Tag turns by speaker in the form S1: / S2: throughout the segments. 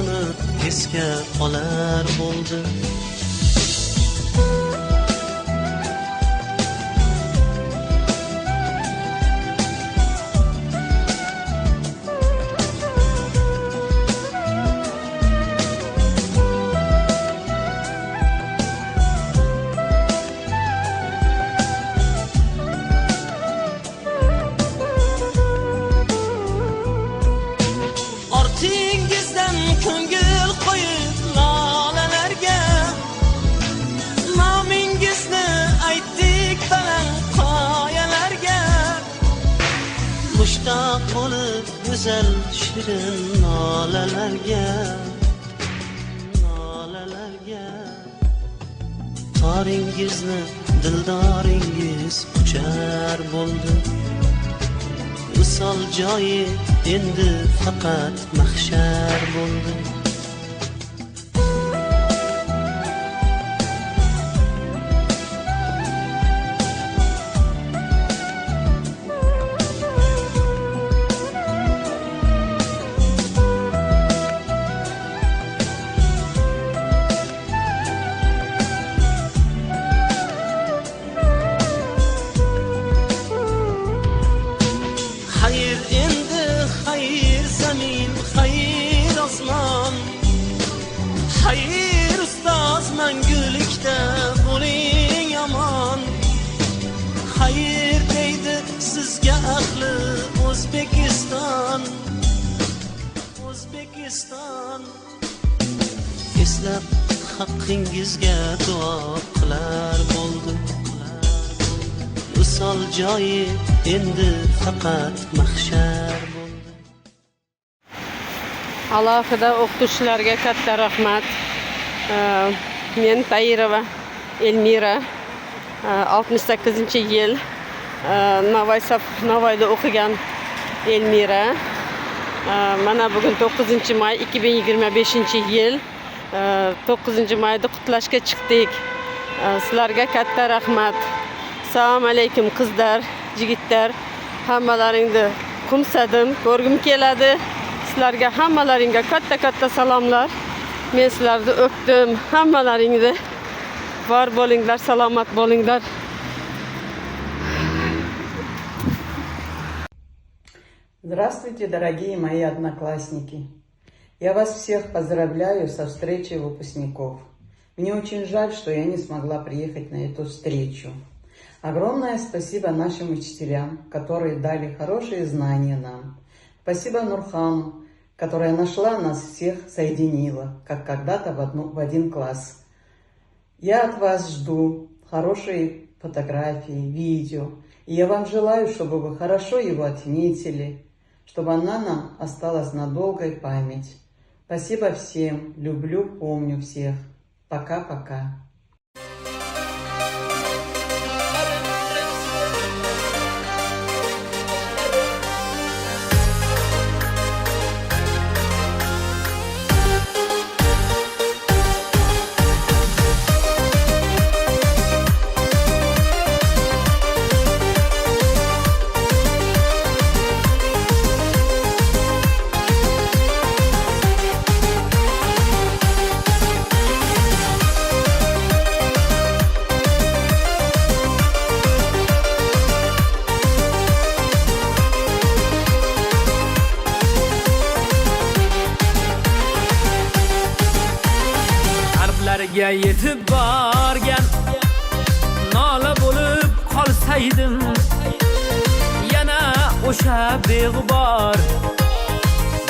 S1: uyg'onib esga olar bo'ldi. Ortingizdan ko'ngil qo'yib lolalarga, nomingizni aytdik baland qoyalarga. Mushtoq bo'lib go'zal shirin lolalarga, lolalarga. Toringizni dildoringiz uchar bo'ldi. Misol joyi endi faqat mahshar bo'ldi. Hayır endi, hayır zamin, hayır osmon, hayır ustoz mangulikda bo'ling yomon. Hayır deydi sizga ahli O'zbekiston, O'zbekiston. Eslab haqqingizga duo qilar bo'ldim. Misol joyi endi faqat mahshar bo'ldi.
S2: Alohida o'qituvchilarga katta rahmat. Men Tayirova Elmira, 68-yil Navoiyda o'qigan Elmira. Mana bugun 9-may 2025-yil 9-mayda qutlashga chiqdik. Sizlarga katta rahmat. Assalomu alaykum qizlar, yigitlar. Hammalaringni qo'msadim, ko'rgim keladi. Sizlarga hammalaringga katta salomlar. Men sizlarni o'pdim. Hammalaringni bor bo'linglar, salomat bo'linglar.
S3: Здравствуйте, дорогие мои одноклассники! Я вас всех поздравляю со встречей выпускников. Мне очень жаль, что я не смогла приехать на эту встречу. Огромное спасибо нашим учителям, которые дали хорошие знания нам. Спасибо Нурхану, которая нашла нас всех, соединила, как когда-то в один класс. Я от вас жду хорошие фотографии, видео. И я вам желаю, чтобы вы хорошо его отметили, чтобы она нам осталась на долгой память. Спасибо всем. Люблю, помню всех. Пока-пока.
S4: Yetib borgan nola bo'lib qolsaydim, yana o'sha beg'ubor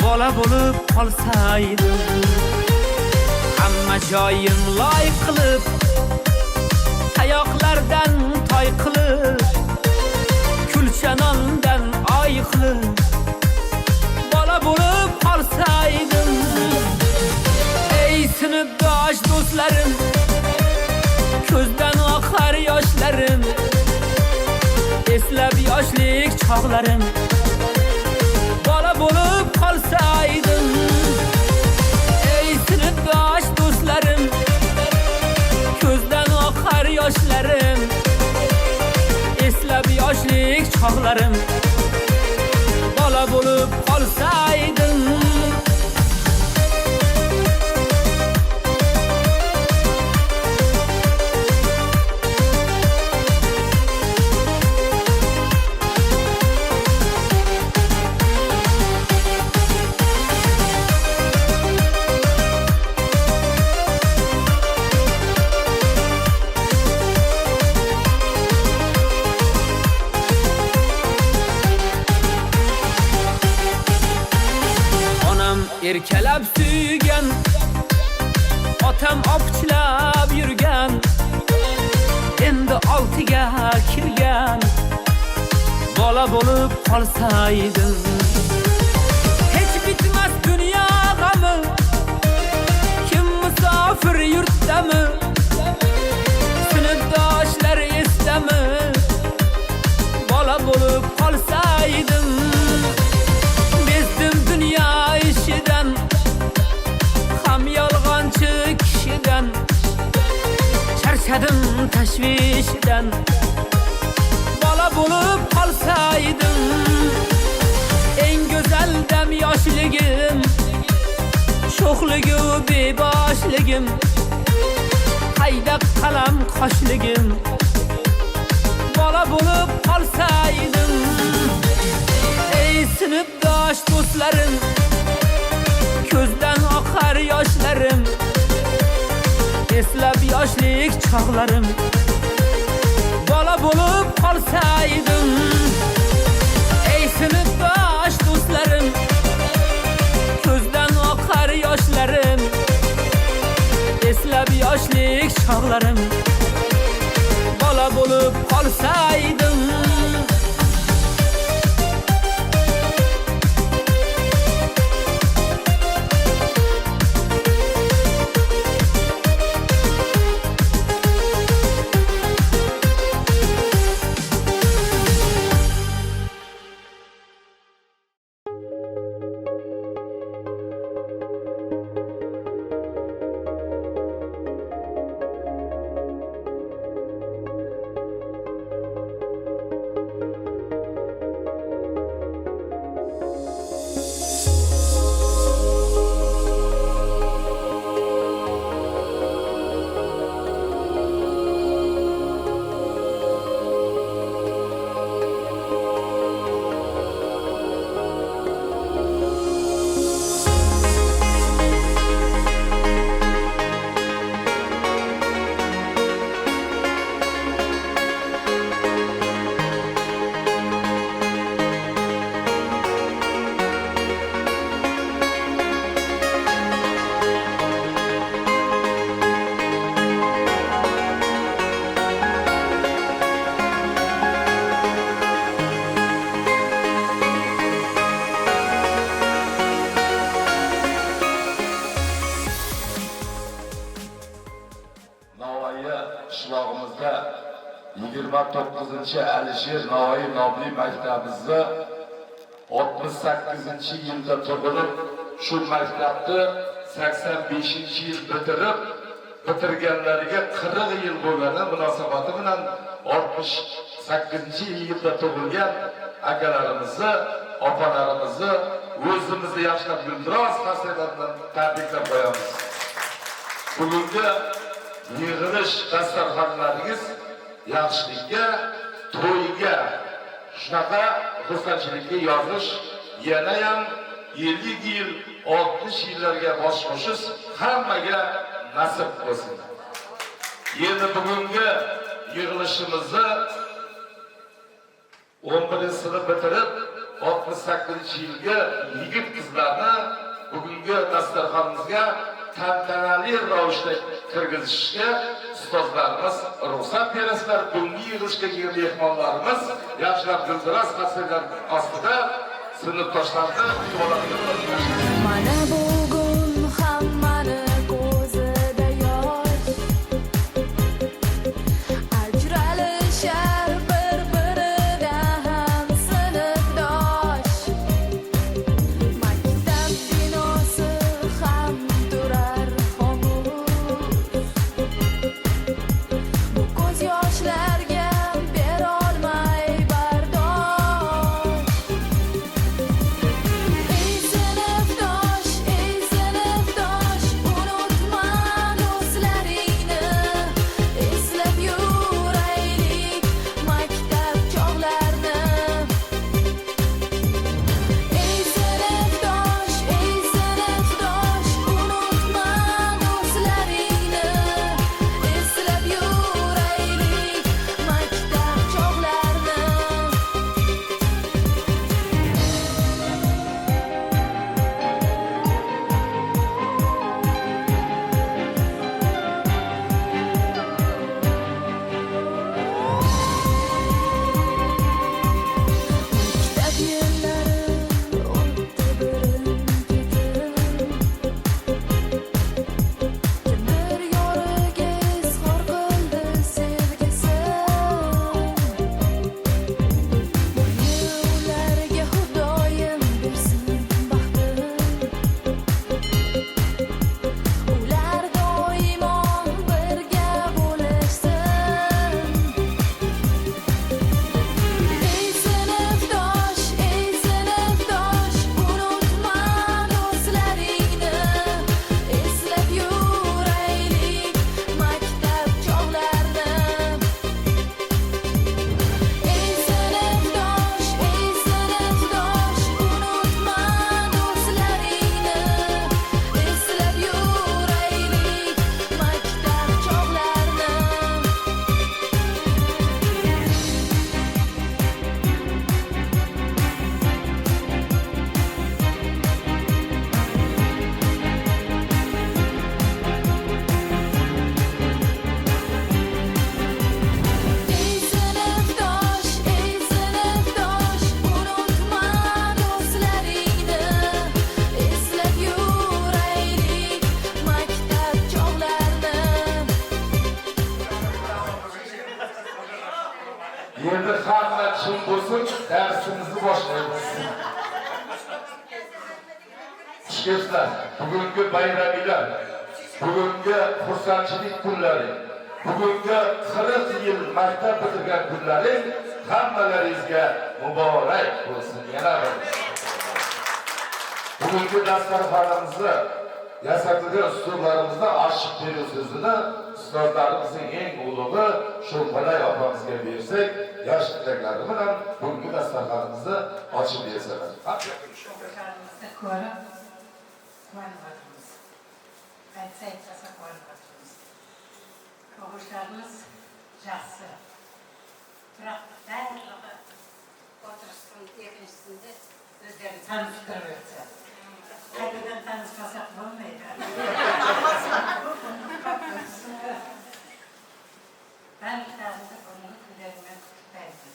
S4: bola bo'lib qolsaydim. Hamma joyim loy qilib, tayoqlardan toy qilib, kulchanondan oy qilib bola bo'lib qolsaydim. Ey sinfdosh do'stlarim, ko'zdan oqar yoshlarim, eslab yoshlik chog'larim, bola bo'lib qolsaydim. Ey sinfdosh do'stlarim, ko'zdan oqar yoshlarim, eslab yoshlik chog'larim, bola bo'lib qolsaydim. erkalab suygan, otam opchilab yurgan, endi 6ga kirgan, bola bo'lib qolsaydim. Hech bitmas dunyo g'ami, kim musofir yurtdami, sinfdoshlar esdami, bola bo'lib qolsaydim. Bezdim dunyo ishidan, ham yolg'onchi kishidan, charchadim tashvishdan, bola bo'lib qolsaydim. Eng go'zal dam yoshligim, sho'xligu beboshligim, qayda qalam qoshligim, bola bo'lib qolsaydim. Ey sinfdosh do'stlarim, ko'zdan oqar yoshlarim, eslab yoshlik chog'larim, bola bo'lib qolsaydim. Ey sinfdosh do'stlarim, ko'zdan oqar yoshlarim, eslab yoshlik chog'larim, bola bo'lib qolsaydim.
S5: qishlog'imizda 29-Alisher Navoiy nomli maktabimizda 68-yilda tug'ilib, shu maktabni 85-yil bitirganlarga 40 yil bo'lgani munosabati bilan 68-yilda tug'ilgan akalarimizni, opalarimizni o'zimizni yaxshilab Guldiroz xaslaridan tabriklab qo'yamiz. Bugungi yig'ilish dasturxonlaringiz yaxshilikka, to'yga, shunaqa xursandchilikka yozish, yana ham 50 yil, 60 yillarga bosh qo'shish hammaga nasib bo'lsin. Endi bugungi yig'ilishimizni 11-sinf bitirib 68-yilga yigit qizlarni bugungi dasturxonimizga tantanali ravishda kirgizishga ustozlarimiz ruxsat berasizlar. Bugungi yig'ilishga kelgan mehmonlarimiz yaxshilab Guldiroz xaslari ostida sinfdoshlarni
S6: mana bugun hammani ko'zida yosh, ajralishar bir-biridan sinfdosh. Maktab binosi ham turar xomush, bu ko'z yoshlarga berolmay bardosh. Ey sinfdosh, ey
S5: dersimizni boshlaymiz. Xush kelibsizlar. Bugungi bayramlar, bugungi xursandchilik kunlari, bugungi 40 yil maktab bitirgan kunlaring hammalaringizga muborak bo'lsin. Yana bir bugungi dasturxonimizni yasatilgan ustozlarimizga oshib berish so'zini ustozlarimizning eng ulug'i Sho'rpalay opamizga bersak, yosh tilaklari bilan bugungi dasturxonimizni ochib bersalar.
S7: Qo'sharimizni ko'rib quvonyapmiz. Aytsa quvonyapmiz. Qo'sharimiz yaxshi. Biroq baribir o'tirishdan tekinisinde o'zlarini tanishtirib o'tsa. Qaytadan tanishmasak bo'lmaydi. Ben kitabımda onun üzerine verdim.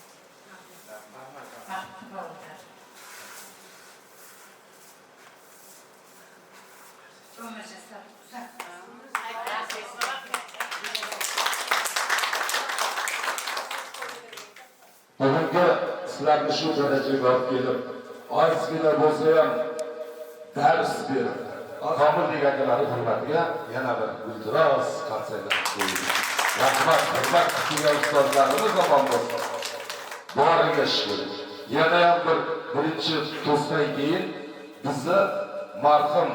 S7: Baktı orada. O meclisler uzak.
S5: Bugungi sizlarni shu darajaga olib kelib, ozgina bo'lsa ham dars berib, komil akalar hurmatiga yana bir iltimos qilsanglar qo'ying. Rahmat, hurmat qilgan ustozlarimiz omon bo'lsin. Boriga shukr. Yana ham birinchi to'sdan keyin bizni marhum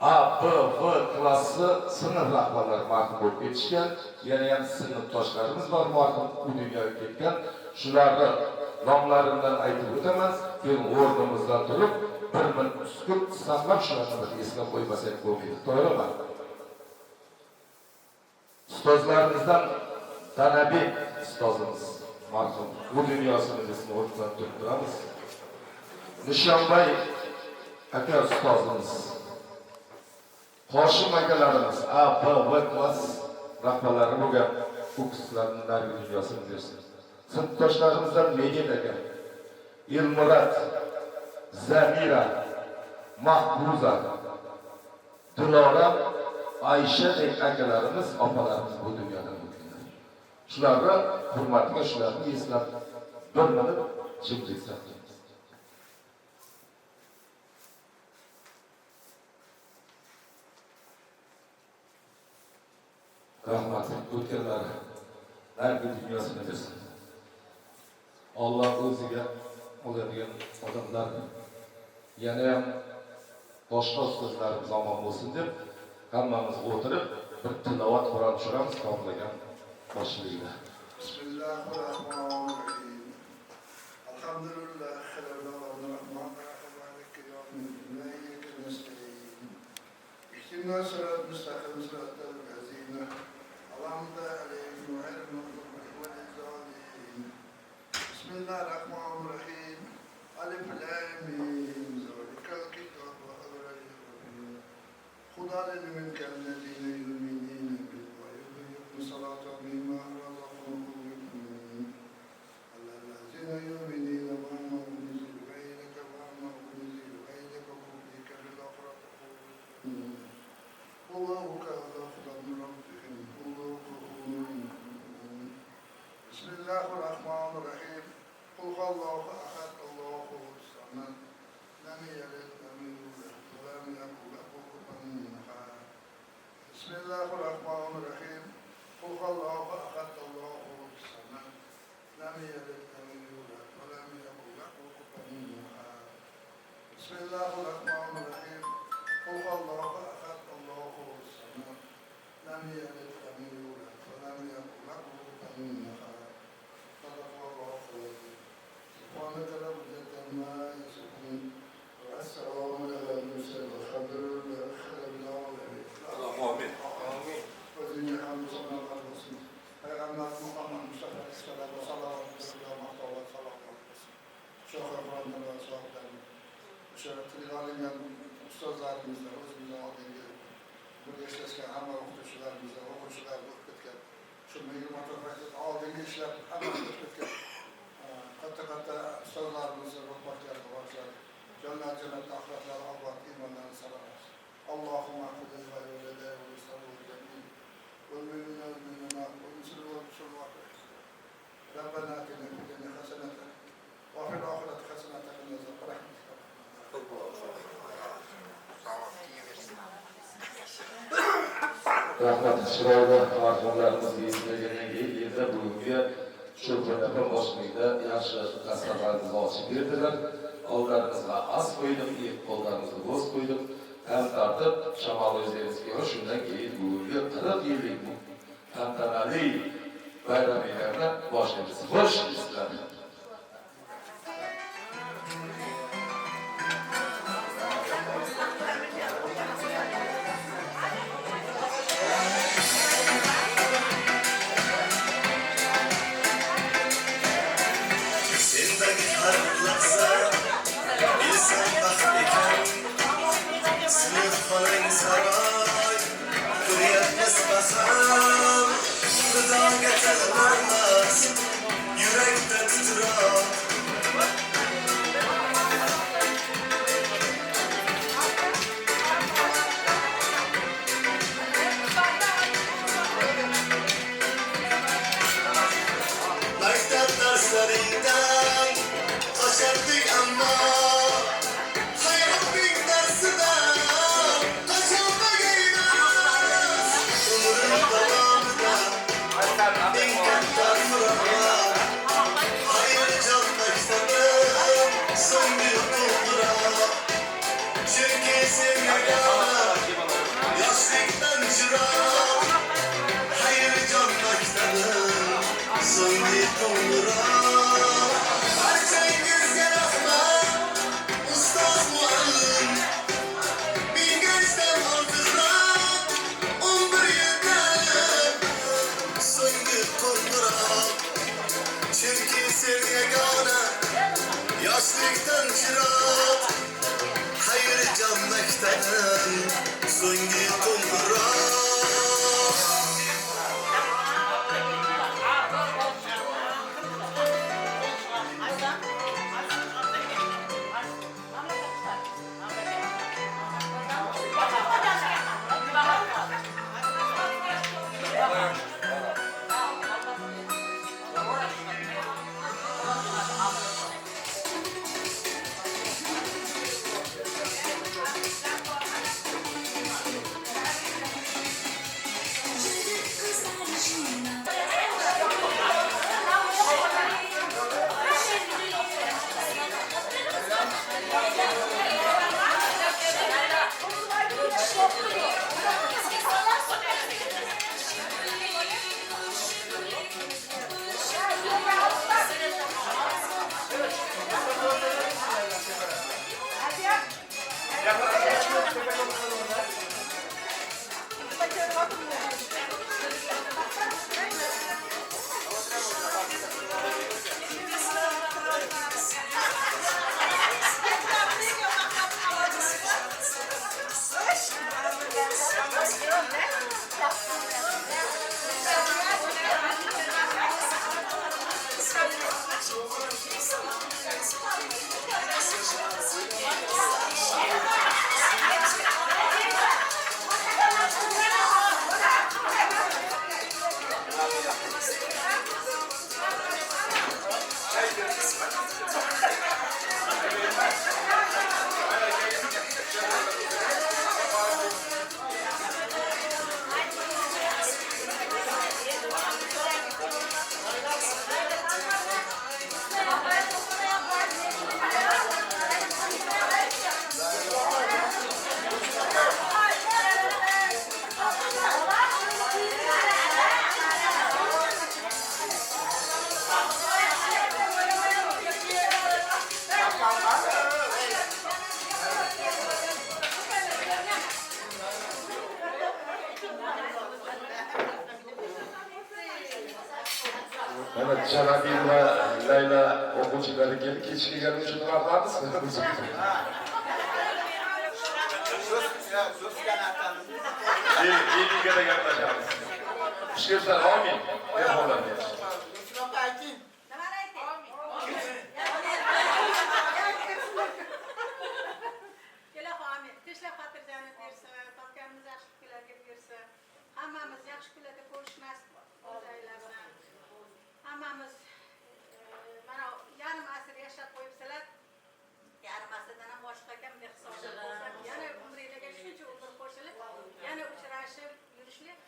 S5: A, B, V klassi sinf rahbarlari marhum bo'lib ketishgan. Yana ham sinfdoshlarimiz bor marhum u dunyoga ketgan. Shularni nomlaridan aytib o'taman. Keyin o'rnimizdan turib, bir minut sukut saqlab shularni eslab qo'ymasak bo'lmaydi. To'g'rimi? Ustozlarimizdan Tanabek ustozimiz marhum bu dunyosini ismini o'rnidan turib turamiz. Nishonbay aka ustozimiz, Hoshim akalarimiz A, B, V klass rahbarlari bo'lgan bu qizlarning narigi dunyosini bersin. Sinfdoshlarimizdan Megin aka, Elmurat, Zamira, Mahbuza, Dilora, Aysha akalarimiz, opalarimiz bu dunyodan o'tganlar. Shularga hurmatiga shularni eslab bir minut jimlik saqlaymiz. Rahmat o'tganlari narigi dunyosini bersin. Alloh o'ziga oladigan odamlar yana ham boshqa ustozlarimiz omon bo'lsin deb hammamiz o'tirib bir tilovat Qur'on tushiramiz tomlagan boshligida.
S8: Bismillahirrahmanirrahim. Alhamdulillah rabbil alamin. İhtina sırat müstakim sıratal lezine Allah'ımda aleyhim ve elmûzum ve lezâlim. Bismillahirrahmanirrahim. Alif lam mim. Zalikal kitab ve adra'il. Khudâ min kellezîne yu'minîne bil gaybi yuqîmû salâta mimâ razaqnâhum yu'minûn. Allezîne yu'minîne bima unzila ilayke ve ma unzila ilayke ve rabbike bil âkhireti. Allahu kâlâ min rabbihim. Bismillahirrahmanirrahim. Kul huvallahu ahad, Allahu samad. Lam yalid ve lam yulad ve lam yakul lahu kufuwan ahad. Bismillahirrahmanirrahim. Kul huvallahu ahad, Allahu samad. Lam yalid ve lam yulad ve lam yakul lahu kufuwan ahad. Bismillahirrahmanirrahim. Kul huvallahu ahad, Allahu samad. Lam yalid ve lam yulad ve lam yakul lahu kufuwan ahad. سبحانك رب العزة عما يصفون والسلام على المرسلين والحمد لله رب العالمين.
S5: Amin.
S8: وزين الحمد صلى الله عليه وسلم. Peygamber Muhammed Mustafa Aleyhisselam ve salavatü ve salam şohar Kur'an'dan ve sahabeden şöyle tiligalingan ustozlarimizle o'zimizdan oldingi bu yashashgan hamma o'qituvchilarimizga o'quvchilarga o'qib ketgan shu 20 yil oldingi ishlab hamma o'qib ketgan katta ustozlarimizni ruhbahlarga bag'ishlab jannat axlatlar obod iymonlarni saqlash. Allohumma qul va yulada va yusallil jamil wal mu'minina wal muslimin wal muslimat. Rabbana atina fid dunya hasanatan
S5: Rahmat chiroyli marhumlarimizni eslagandan keyin endi bugungi shu kunlarda boshlig'ida yaxshi dasturlarimizni ochib berdilar. Oldlarimizga as qo'ydim, qo'llarimizga bo'z qo'ydim. Ham tartib shamol o'zingizga shundan keyin bugungi 40 yillik bu tantanali bayramlarni boshlaymiz. Xo'sh, sizlar. Mehmet Canabi ve Leyla okulcuları gelip keçki gelmiş onlardan mısınız? İyi gene geleceğiz. Şükürler amin. Yapalım.
S7: Hammamiz mana yarim asr yashab qo'yibsizlar. Yarim asrdan ham boshqa kam deb hisoblanadi. Yana umringlarga shuncha umr qo'shilib, yana uchrashib yurishlik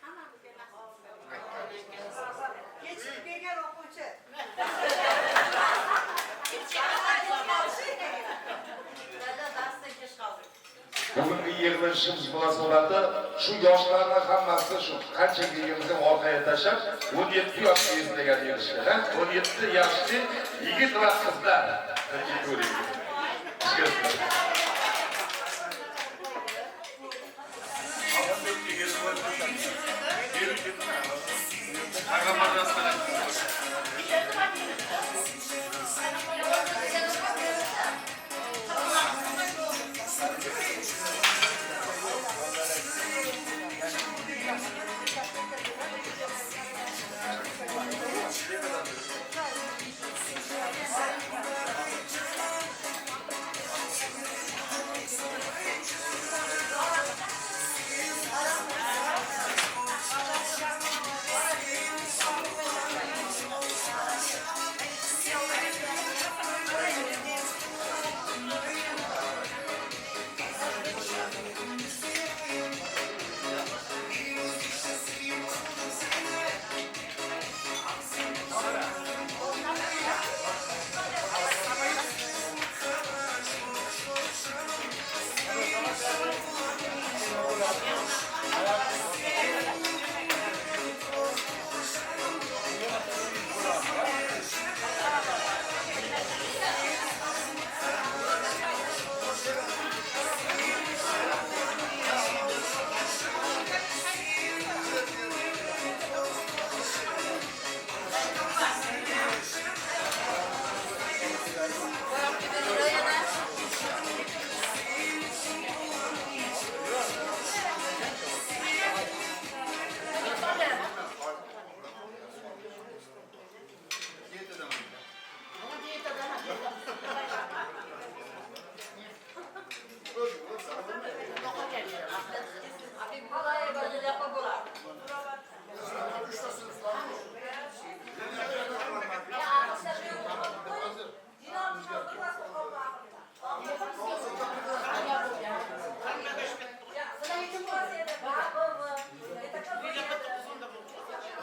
S5: 20-yil munosabati shu yoshlarning hammasi shu qancha yilligimizdan orqaga tashlab 17 yoshga yetmagan erishgan. 17 yoshli yigit va qizlar.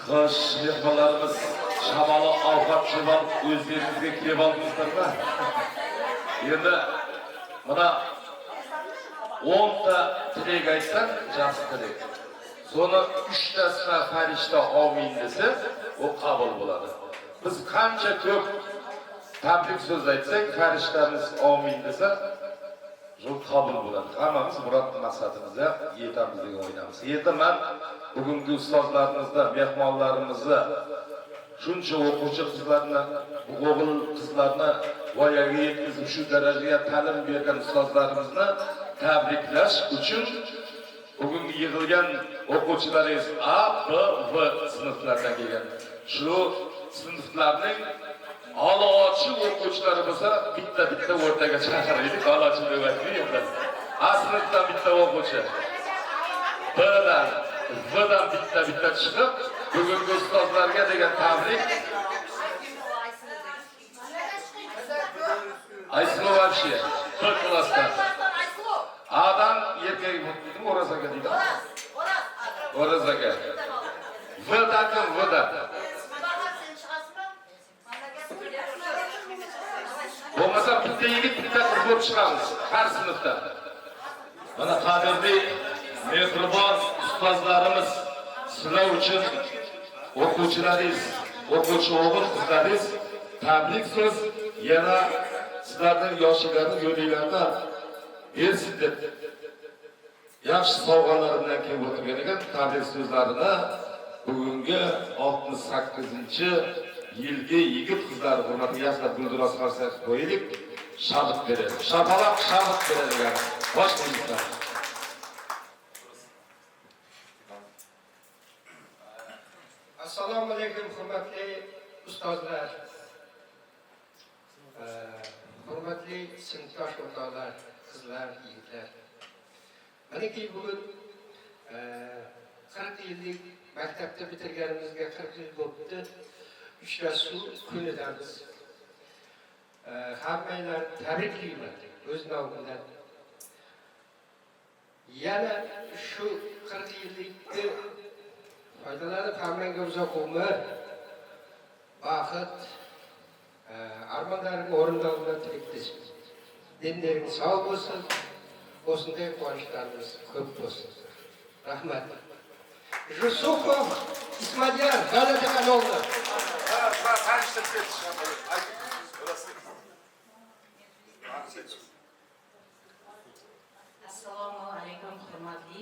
S5: Xo'sh, mehmonlarimiz shamoli ovqat javob o'zlaringizga kelib oldingizlarmi? Endi mana 10 ta tilak aytsak, yaxshi tilak. So'ni 3 tasini farishta amin desa, u qabul bo'ladi. Biz qancha ko'p tabrik so'z aytsak, farishtamiz amin desa, shu qabul bo'ladi. Hammamiz murod maqsadimizga yetamiz degan o'ynamiz. Yetaman bugungi ustozlarimizda, mehmonlarimizni, shuncha o'quvchi qizlarni, o'g'il qizlarni voyaga yetkazib shu darajaga ta'lim bergan ustozlarimizni tabriklash uchun bugungi yig'ilgan o'quvchilaringiz A, B, V sinflardan kelgan. Shu sinflarning a'lochi o'quvchilari bo'lsa, bitta o'rtaga chaqiraylik, a'lochi deb A sinfdan bitta o'quvchi, B'dan, V'dan bitta chiqib, bugungi ustozlarga degan tabrik. Ayslo вообще, B klassdan. A'dan erkak bo'ldim, Oraz aka deydi. Oraz aka. V'dan kim? V'dan. Bo'lmasa bitta yigit, bitta qiz bo'lib chiqamiz har sinfdan. Mana qadrli mehribon ustozlarimiz, sizlar uchun o'quvchilaringiz, o'quvchi o'g'il qizlaringiz tabrik so'z yana sizlarning yoshlarning yo'linglardan bersin deb yaxshi sovg'alar bilan kelib o'tirgan ekan. Tabrik so'zlarini bugungi 68-yilgi yigit qizlar hurmatiga yaxshilab guldiroz qarsak qo'yaylik. Shabit beradi. Shapaloq shabit beradigan bosh muziklar.
S9: Assalomu alaykum hurmatli ustozlar, hurmatli sinfdosh o'rtoqlar, qizlar, yigitlar. Maniki bugun 40 yillik maktabda bitirganimizga 40 yil bo'libdi. Uchrashuv kunidamiz. Hammanglar tabriklayman o'z nomimdan. Yana shu 40 yillikni foydalanib hammangga uzoq umr, baxt, armonlarimni o'rindog'idan tilakdoshman. Dinlaring sog' bo'lsin, o'shunday quvonchlarimiz ko'p bo'lsin. Rahmat. Yusupov Ismatjon g'alati qildi.
S10: Assalomu alaykum hurmatli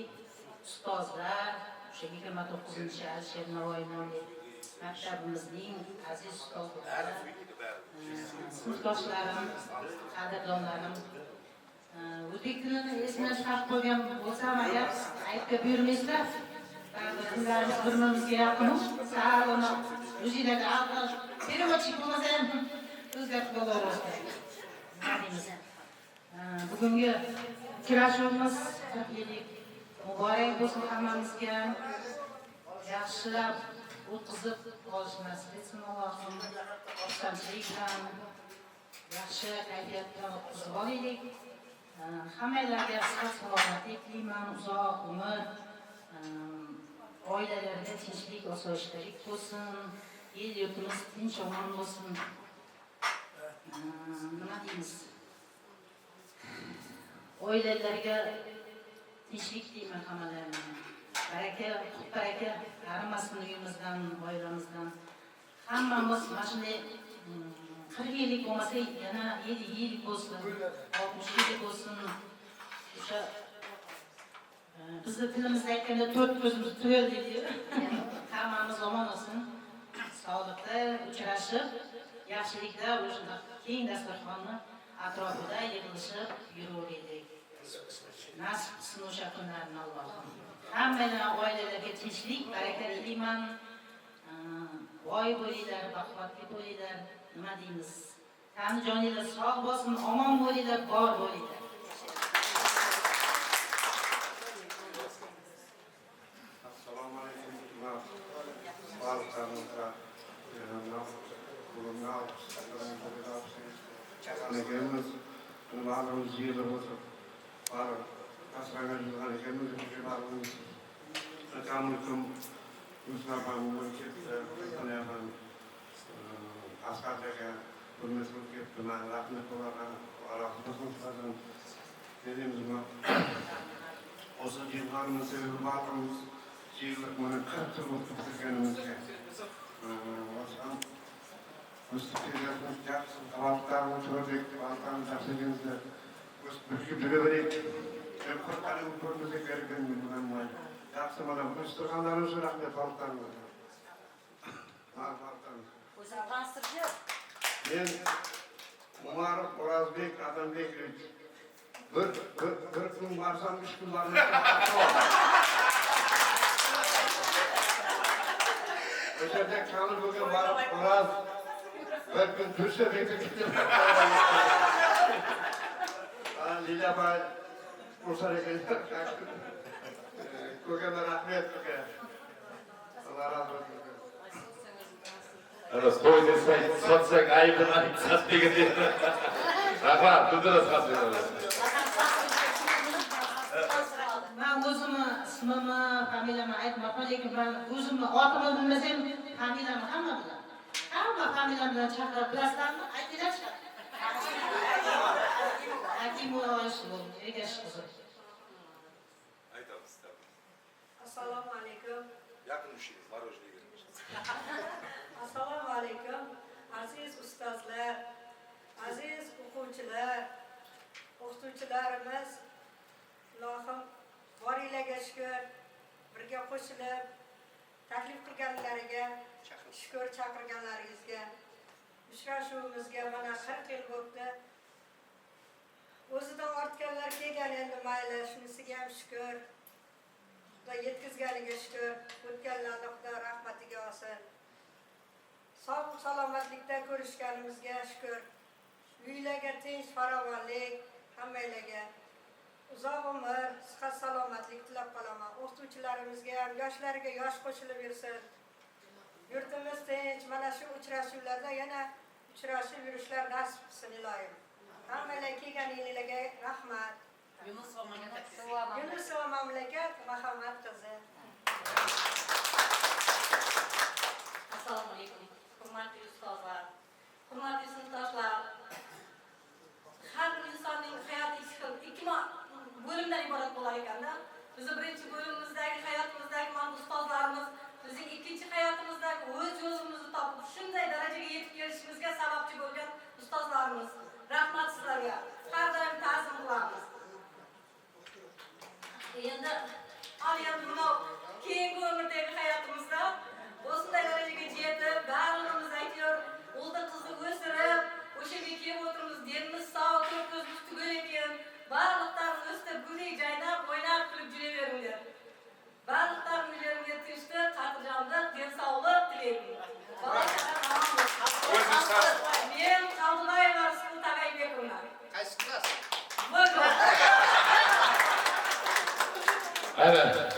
S10: ustozlar, o'sha 29-chi Alisher Navoiy nomli maktabimizning aziz ustozlari, sinfdoshlarim, qadrdonlarim. O'zbek tilini esimdan chiqarib qo'ygan bo'lsam agar aytib buyurmaysizlar. Kunlarimiz bir-birimizga yaqin, sal uni o'zingizga aql, переводчик bo'lmasa ham o'zgartirib olaverasiz. Bugungi uchrashuvimiz 40 yillik muborak bo'lsin hammamizga. Yaxshilab o'tkazib olish nasib etsin Allohim. Xursandchilik bilan yaxshi kayfiyatda o'tkazib olaylik. Hammalarga sihat salomatlik tilayman, uzoq umr, oilalarga tinchlik, osoyishtalik bo'lsin, el yurtimiz tinch omon bo'lsin. Nima deymiz? Oilalarga tinchlik tilayman hammalarga. Baraka, baraka arimasin uyimizdan, oilamizdan. Hammamiz mana shunday 40 yillik bo'lmasa, yana 50 yillik bo'lsin, 60 yillik bo'lsin. O'sha bizni tilimizda aytganda 4 ko'zimiz tug'il deydi. Hammamiz omon bo'lsin, sog'likda uchrashib, yaxshilikda o'sha keng dasturxonni atrofida yig'ilishib yuraveraylik. Nasib qilsin o'sha kunlarni Allohim. Hammalar oilalarga tinchlik, baraka tilayman. Voy bo'linglar, baxtli bo'linglar. Nima deymiz? Tani joningiz sog' bo'lsin, omon bo'linglar, bor bo'linglar.
S8: Assalomu alaykum. Barchamizga chaqanaganmiz, barimiz yig'ilib o'tirib, asragan yurgan ekanmiz, barimiz takammulim Yusuflarni ketdi, qanayam askarlarga hurmat ketdi, man rahmat qilaman, Allohdan dedimizmi? O'sha yillarni sevib barimiz yig'ilib mana 40 yil o'tib ketganimizga Müslümanlar yaxshi xalqlarni ko'rdik, xalqlarni tashligimizda o'sib bilaverdik. Hem qo'rqadi o'rnimizga bergan bilan yaxshi mana Müslümanlarning shu rahmat xalqlarga.
S10: O'zim qasirchi.
S8: Men Umarov O'razbek Adambekovich bir kun barsam 3 kun barmay. O'shada kamil bo'lgan barib O'raz bir kun tursa bekib ketdi. Lilabay o'sar ekan. Ko'rganda rahmat aka. Alloh razı olsun.
S5: Ana stoy desang, sotsak aybini aytsak deganda. Rahmat, kunduz qasdinglar.
S10: Men o'zimni ismimni, familiyamni aytmayman, lekin men o'zimni otimni bilmasam, familiyamni hamma biladi. Hamma familiyam bilan chaqirib bilasizlarmi? Aytinglarchi. Akimova Oysuluv, Egash qizi.
S5: Aytamiz.
S7: Assalomu alaykum.
S5: Yaqin ushingiz, marojniy beramiz.
S7: Assalomu alaykum. Aziz ustozlar, aziz o'quvchilar, o'qituvchilarimiz, Allohim boringlarga shukr, birga qo'shilib taklif qilganlariga shukr, chaqirganlaringizga, uchrashuvimizga mana 40 yil bo'ldi. O'zidan ortganlar kelgan, endi mayli, shunisiga ham shukr. Xudo yetkazganiga shukr, o'tganlarni Xudo rahmatiga olsin. Sog' salomatlikda ko'rishganimizga shukr. Uylarga tinch, farovonlik, hammalarga uzoq umr, sihat salomatlik tilab qolaman. O'qituvchilarimizga ham, yoshlarga yosh qo'shilib yursin. Yurtimiz tinch, mana shu uchrashuvlarda yana uchrashib yurishlar nasib qilsin iloyim. Hammalar kelganinglarga rahmat. Yunusova mamlakat Muhammad qizi.
S10: Assalomu alaykum. Hurmatli ustozlar, hurmatli sinfdoshlar. Har bir insonning hayotiy ikki bo'lib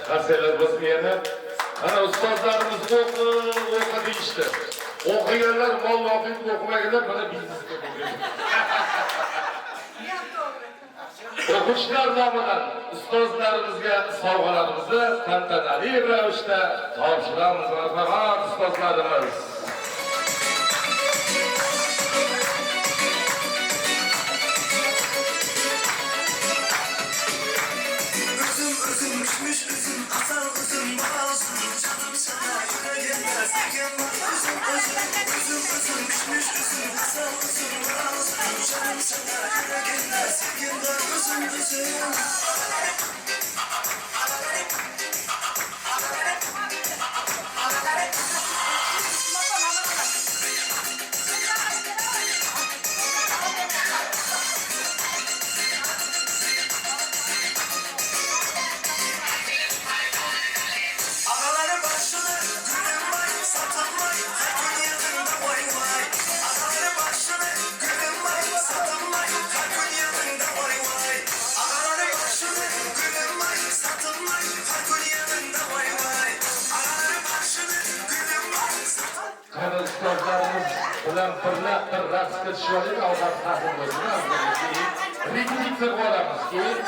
S5: Qarsaylar bo'lsin yana. Ana ustozlarimiz o'qi deyishdi. O'qiganlar mol muofiyat o'qimaganlar mana biznesga o'qiydi. O'quvchilar nomidan ustozlarimizga sovg'alarimizni tantanali ravishda topshiramiz. Marhamat ustozlarimiz. Qani ustozlarimiz bilan bir raqs qilishib ovqat taqdim bo'lsin. Repetitsiya qilamiz keyin.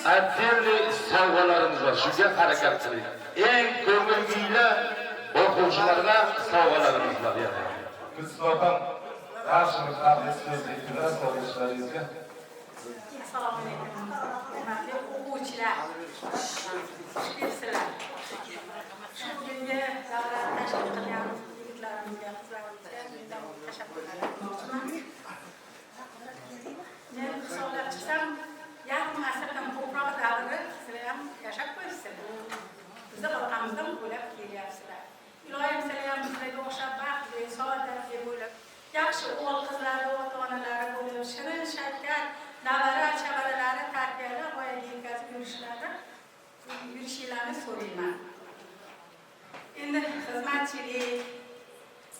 S5: Adli sovg'alarimiz var. Shunga harakat qiling. Eng ko'ngilli o'quvchilarga sovg'alarimiz var. Biz ham yaxshi qabul qilamiz sovg'alaringizga.
S7: Assalomu alaykum. Hurmatli o'quvchilar. Sizlar. Bugungi davra tashkil qilgan yigitlarimizga, qizlarimizga mendan tashakkur qilmoqchiman. Men hisoblab chiqsam, yarim asrdan ko'proq davrni sizlar ham yashab qo'yibsizlar. Bizni orqamizdan qo'lab kelyapsizlar. Iloyim sizlar ham bizlarga o'xshab baxtli, saodatli bo'lib, yaxshi o'g'il qizlari, ota-onalari bo'lib, shirin shakar navara chavaralari tarbiyalab voyaga yetkazib yurishinglarni so'rayman. Endi xizmatchilik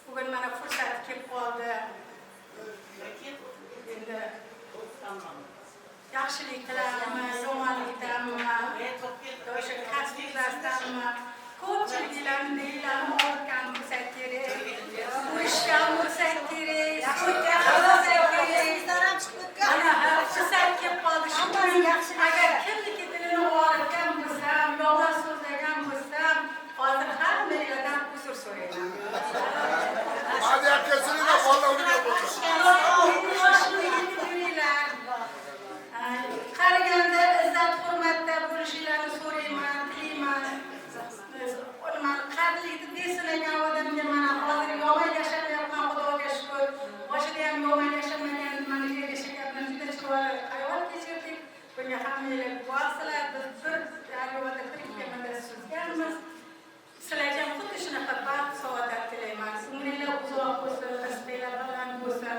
S7: bugun mana fursat kelib qoldi. Endi yaxshilik qilamizmi, yomonlikdanmi, o'sha kasb yuzasidanmi, ko'pchiliklarni deylarni olgan bo'lsa kerak, urushgan bo'lsa kerak, sudga bo'lsa kerak. Mana fursat kelib qoldi. Agar kimniki tilini og'ritgan bo'lsam, yomon so'zlagan bo'lsam, hozir hammalardan uzr so'rayman.
S8: Hadi herkesini de vallahi
S7: qaraganda izzat hurmatda bo'lishinglarni so'rayman, tilayman. Mana qadrli desinagan odamga mana hozir yomon yashamayapman, Xudoga shukr. Boshida ham yomon yashamagan, mana yashayapman, juda chiroyli hayot kechirdik. Bunga hammalar guvohsizlar. Biz bir daryoda birga suzganmiz. Sizlarga ham xuddi shunaqa baxt, saodat tilayman. Umringlar uzoq bo'lsin, rizqinglar baland bo'lsin.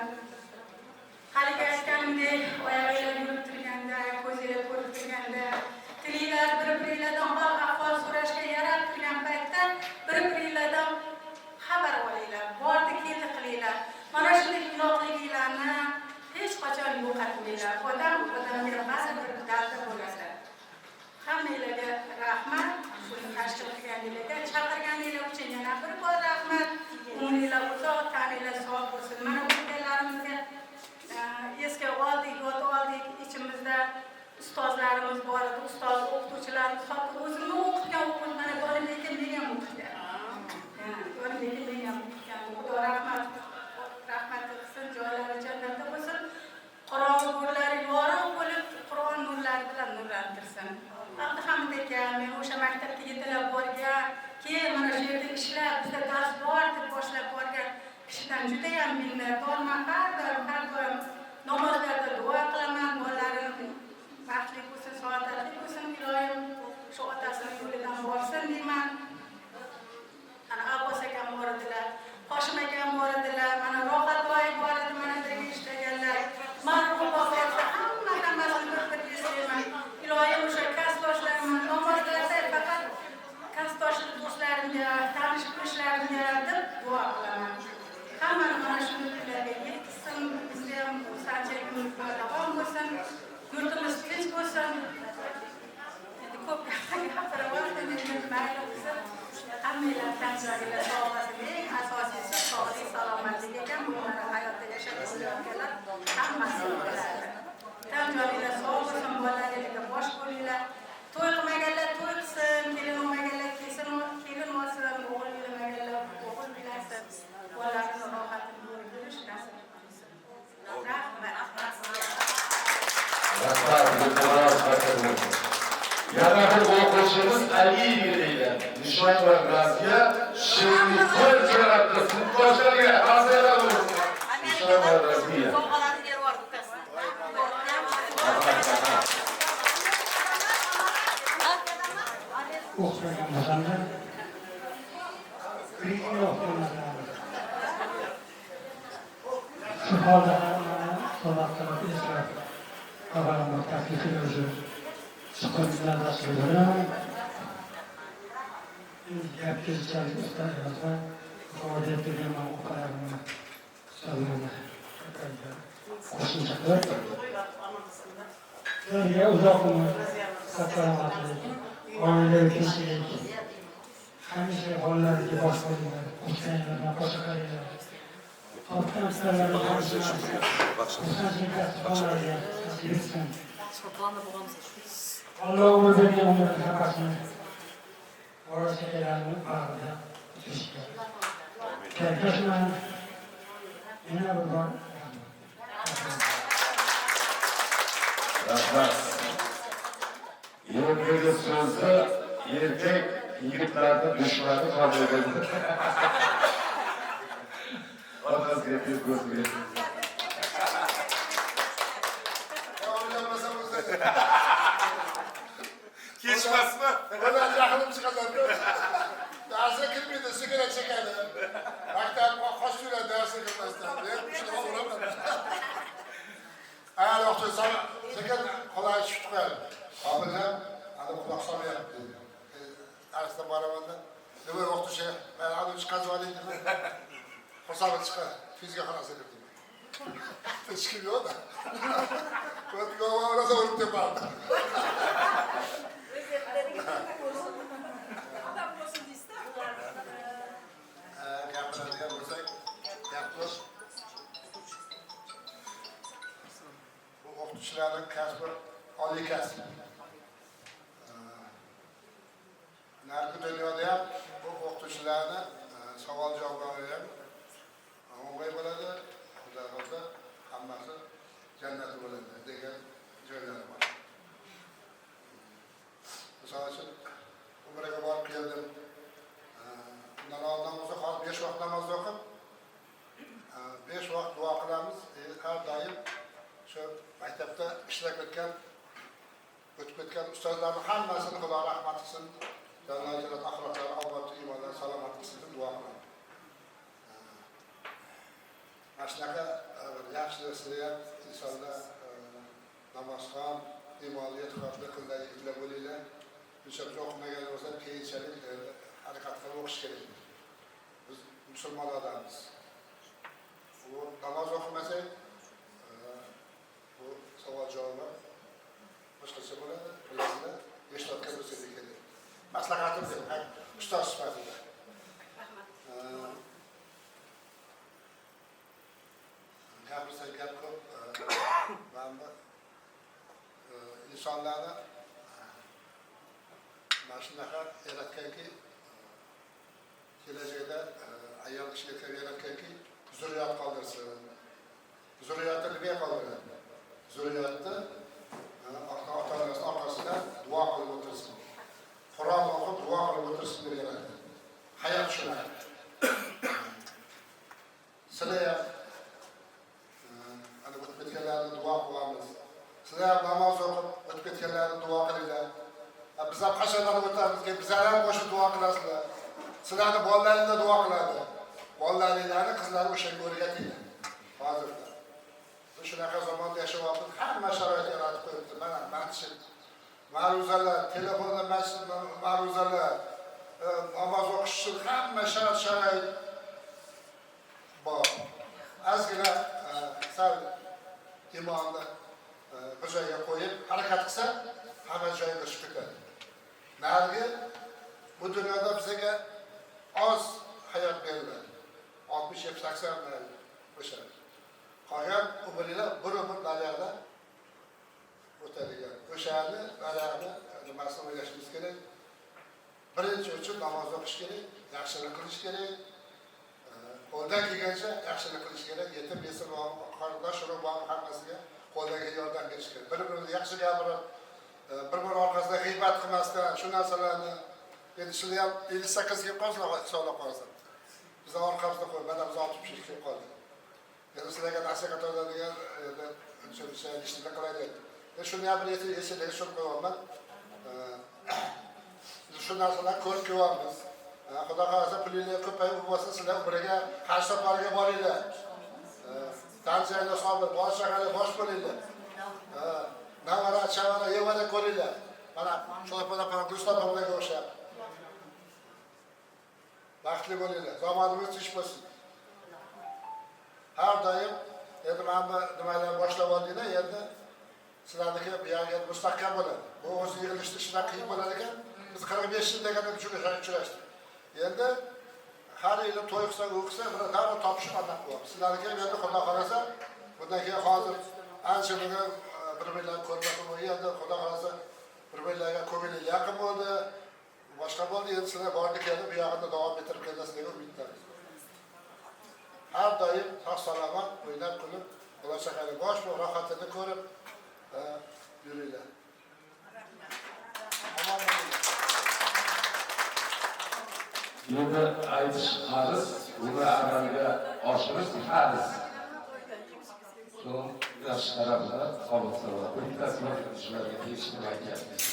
S7: Haligi aytganimdek, oyog'inglar yurib turganda, ko'zinglar ko'rib turganda, tilinglar bir-biringlardan hol-ahvol so'rashga yarab turgan paytda bir-biringlardan xabar olinglar, bordi keldi qilinglar. Mana shunday inoqliginglarni hech qachon yo'qotmanglar. Odamga ba'zi bir dalda bo'ladi. Hammanglarga rahmat. Buni tashkil qilganinglarga, chaqirganinglar uchun yana bir bor rahmat. Umringlar uzoq, taninglar sog' bo'lsin. Mana bu kunlarimizga esga oldik, yod oldik. Ichimizda ustozlarimiz bor edi, ustoz o'qituvchilarimiz hatto o'zimni o'qitgan o'qituvchilar bor lekin men ham o'qitgan. Men ham o'qitgan. Xudo rahmat qilsin, joylari jannatda bo'lsin. Qur'on nurlari yorug' bo'lib, Qur'on nurlari bilan nurlantirsin. Abduhamid aka, men o'sha maktabga yetilab borgan, keyin mana shu yerda ishlab, bizda dars bor deb boshlab borgan kishidan juda ham minnatdorman. Har doim namozlarda duo qilaman, bolalarim baxtli bo'lsin, saodatli bo'lsin, iloyim shu otasini yo'lidan borsin deyman. Ana Abbos akam bor edilar, Hoshim akam bor edilar, mana Rohatboy bor edi, mana birga ishlaganlar. Marhum vafotda hammasini bir eslayman. Iloyim o'sha kasbdoshlarimni namozlarda faqat kasbdosh do'stlarimga, tanish qo'shlarimga deb duo qilaman. Hammani mana shu kunlarga yetkazsin, bizda ham sanchilimiz davom bo'lsin, yurtimiz tinch bo'lsin. Endi ko'p gapiraverdim, endi mayli qilsin. Hammanglar tanishinglar sog' bo'lsin. Eng asosiysi sog'lik, salomatlik ekan. Bular hayotda yashab o'tayotganlar hammasi biladi. Tanishinglar sog' bo'lsin, bolalarga bosh bo'linglar. To'y qilmaganlar to'y qilsin, kelin olmaganlar kelin olsin, o'g'il bilmaganlar o'g'il bilasin. Bolalarni rohatini ko'rish nasib qilsin.
S5: Rahmat. Yana bir o'quvchimiz Aliyev deydi. Nishon va G'azga shirinlik qo'l jo'natdi. Sinfdoshlarga hazira bo'lsin. Nishon va G'azga.
S11: o'qimagan
S8: Shu holda Samarqand eslab avvalambor taklifini o'zi chiqimdan dasturlarim gap kelishalik ustoz emasman qo'shimcha qilib sizlarga uzoq umr salomatlik oilaviy tinchlik hamisha bolalarga bosh bo'linglar qo'shsanglar qo'sha qaringlar topgan istarlarni Allah umr bergan umrni nafasini bola chaqalarni bag'rida tutishga kelkashman yana bir bor
S5: Rahmat. Yerdagi so'zni erkak yigitlarning dushmani qabul qildi. Onasiga tez ko'z berdi.
S8: Kechmasmi? Ular jahlim chiqadi. Darsga kirmaydi, sigaret chekadi. Maktabga qochib yuradi darsga kirmasdan. Men shuni o'raman. Ayol o'qitsa, sekin qolay tushib qo'yadi. Hozirdan ana quloq solmayapti. Darsda boramanda, nima o'qituvchi, men hali chiqazib olay dedim. Xursand chiqadi, fizika xonasiga kirdim. Hech kim yo'q-da. Ko'pga o'rasa o'rib tepardi. Gapiradigan bo'lsak, gapimiz bu o'qituvchilarning kasbi oliy kasb. Nargi dunyoda ham bu o'qituvchilarni savol javoblari ham o'ng'ay bo'ladi, xudo xohlasa hammasi jannat bo'ladi degan joylari bor. Misol uchun umraga borib keldim. Namozda 5 vaqt namoz o'qib, 5 vaqt duo qilamiz. Har doim shu maktabda ishlab o'tib ketgan ustozlarning hammasini Xudo rahmat qilsin. Jannatlar, axloqlar, obod, iymonlar, salomat qilsin deb duo qilaman. Mana shunaqa yaxshi sizlar insonlar namozxon, iymonli, e'tiqodli qilgan yigitlar bo'linglar. Shuncha o'qimagan bo'lsa, keyinchalik harakat qilib o'qish kerak. Biz musulmon odammiz. Bu namoz o'qimasak, bu savol javoblar boshqacha bo'ladi. Bilasizlar, eshitayotgan bo'lsangiz kerak. Maslahatim deb, ustoz sifatida. Gapirsak gap ko'p. Mana insonlarni mana shunaqa yaratganki, kelajakda ayol kishiga yaratganki, zurriyat qoldirsin. Zurriyatni nima qoldiradi? Zurriyatni ota-onasi orqasidan duo qilib o'tirsin. Qur'on o'qib duo qilib o'tirsin deb yaratdi. Hayot shunaqa. Sizlar ham ana o'tib ketganlarni duo qilamiz. Sizlar ham namoz o'qib o'tib ketganlarni duo qilinglar. Biz ham qachondan o'tamizga bizlar ham o'sha duo qilasizlar. Sizlarni bolalaringiz duo qiladi. Bolalaringlarni qizlari o'shanga o'rgatinglar. Hozirda. Shunaqa zamonda yashayapmiz. Hamma sharoit yaratib qo'yibdi. Mana masjid, ma'ruzalar, telefonda masjid, ma'ruzalar, namoz o'qish uchun hamma sharoit bor. Ozgina sal iymonni bir joyga qo'yib, harakat qilsa, hamma joyga tushib ketadi. Narigi bu dunyoda bizga oz hayot beriladi. 60-80 yil o'sha. Qolgan umrlar bir umr daryoda o'tadigan. O'shani daryoni nimasini o'ylashimiz kerak. Birinchi uchun namoz o'qish kerak, yaxshilik qilish kerak. Qo'ldan kelgancha yaxshilik qilish kerak. Yetim yesir va qarindosh urug'lar hammasiga qo'ldan kelgan yordam berish kerak. Bir-birini yaxshi gapirib, bir-biri orqasida g'iybat qilmasdan shu narsalarni endi shuni ham 58 ga qo'shilib hisoblab qo'yasizlar. Bizning orqamizda qo'yib, mana biz 60 kelib qoldik. Endi sizlarga nasihat oladigan shuncha ishni qilaylik. Shuni ham bir esingizga tushirib qo'yaman. Shu narsalarni ko'rib ko'ryapmiz. Xudo xohlasa pulingiz ko'payib bo'lsa, sizlar umraga haj safariga boringlar. Dansanglar sobir, boshaqalar bosh bo'linglar. Navara, chavara, yevara ko'ringlar. Mana sho'pana Gustav bilan o'xshab. Baxtli bo'linglar. Zamonimiz tinch bo'lsin. Har doim endi mana nimalarni boshlab oldinglar, endi sizlarniki bu yerga mustahkam bo'ladi. Bu o'zi yig'ilishda shunaqa qiyin bo'lar ekan. Biz 45 yil deganda uchrashdik. Endi har yili to'y qilsa, u qilsa, bir darrov topishib aniq bo'lyapti. Sizlarga endi Xudo xolasa, bundan keyin hozir anchagina bir-birlarni ko'rmasin, u endi Xudo xolasa bir-birlarga ko'ngil yaqin bo'ldi. Boshqa bo'ldi, endi sizlar bordi kelib, bu yoqda davom ettirib kelasizlarga umiddaman. Har doim sog' salomat o'ynab kulib, bo'lajaqlarga bosh va rohatini ko'rib yuringlar. Omon bo'linglar.
S5: Endi aytish qarz, uni amalga oshirish qarz. Shu yaxshi taraflar qabul qiladi. Bittasi shularga tegishli aytyapmiz.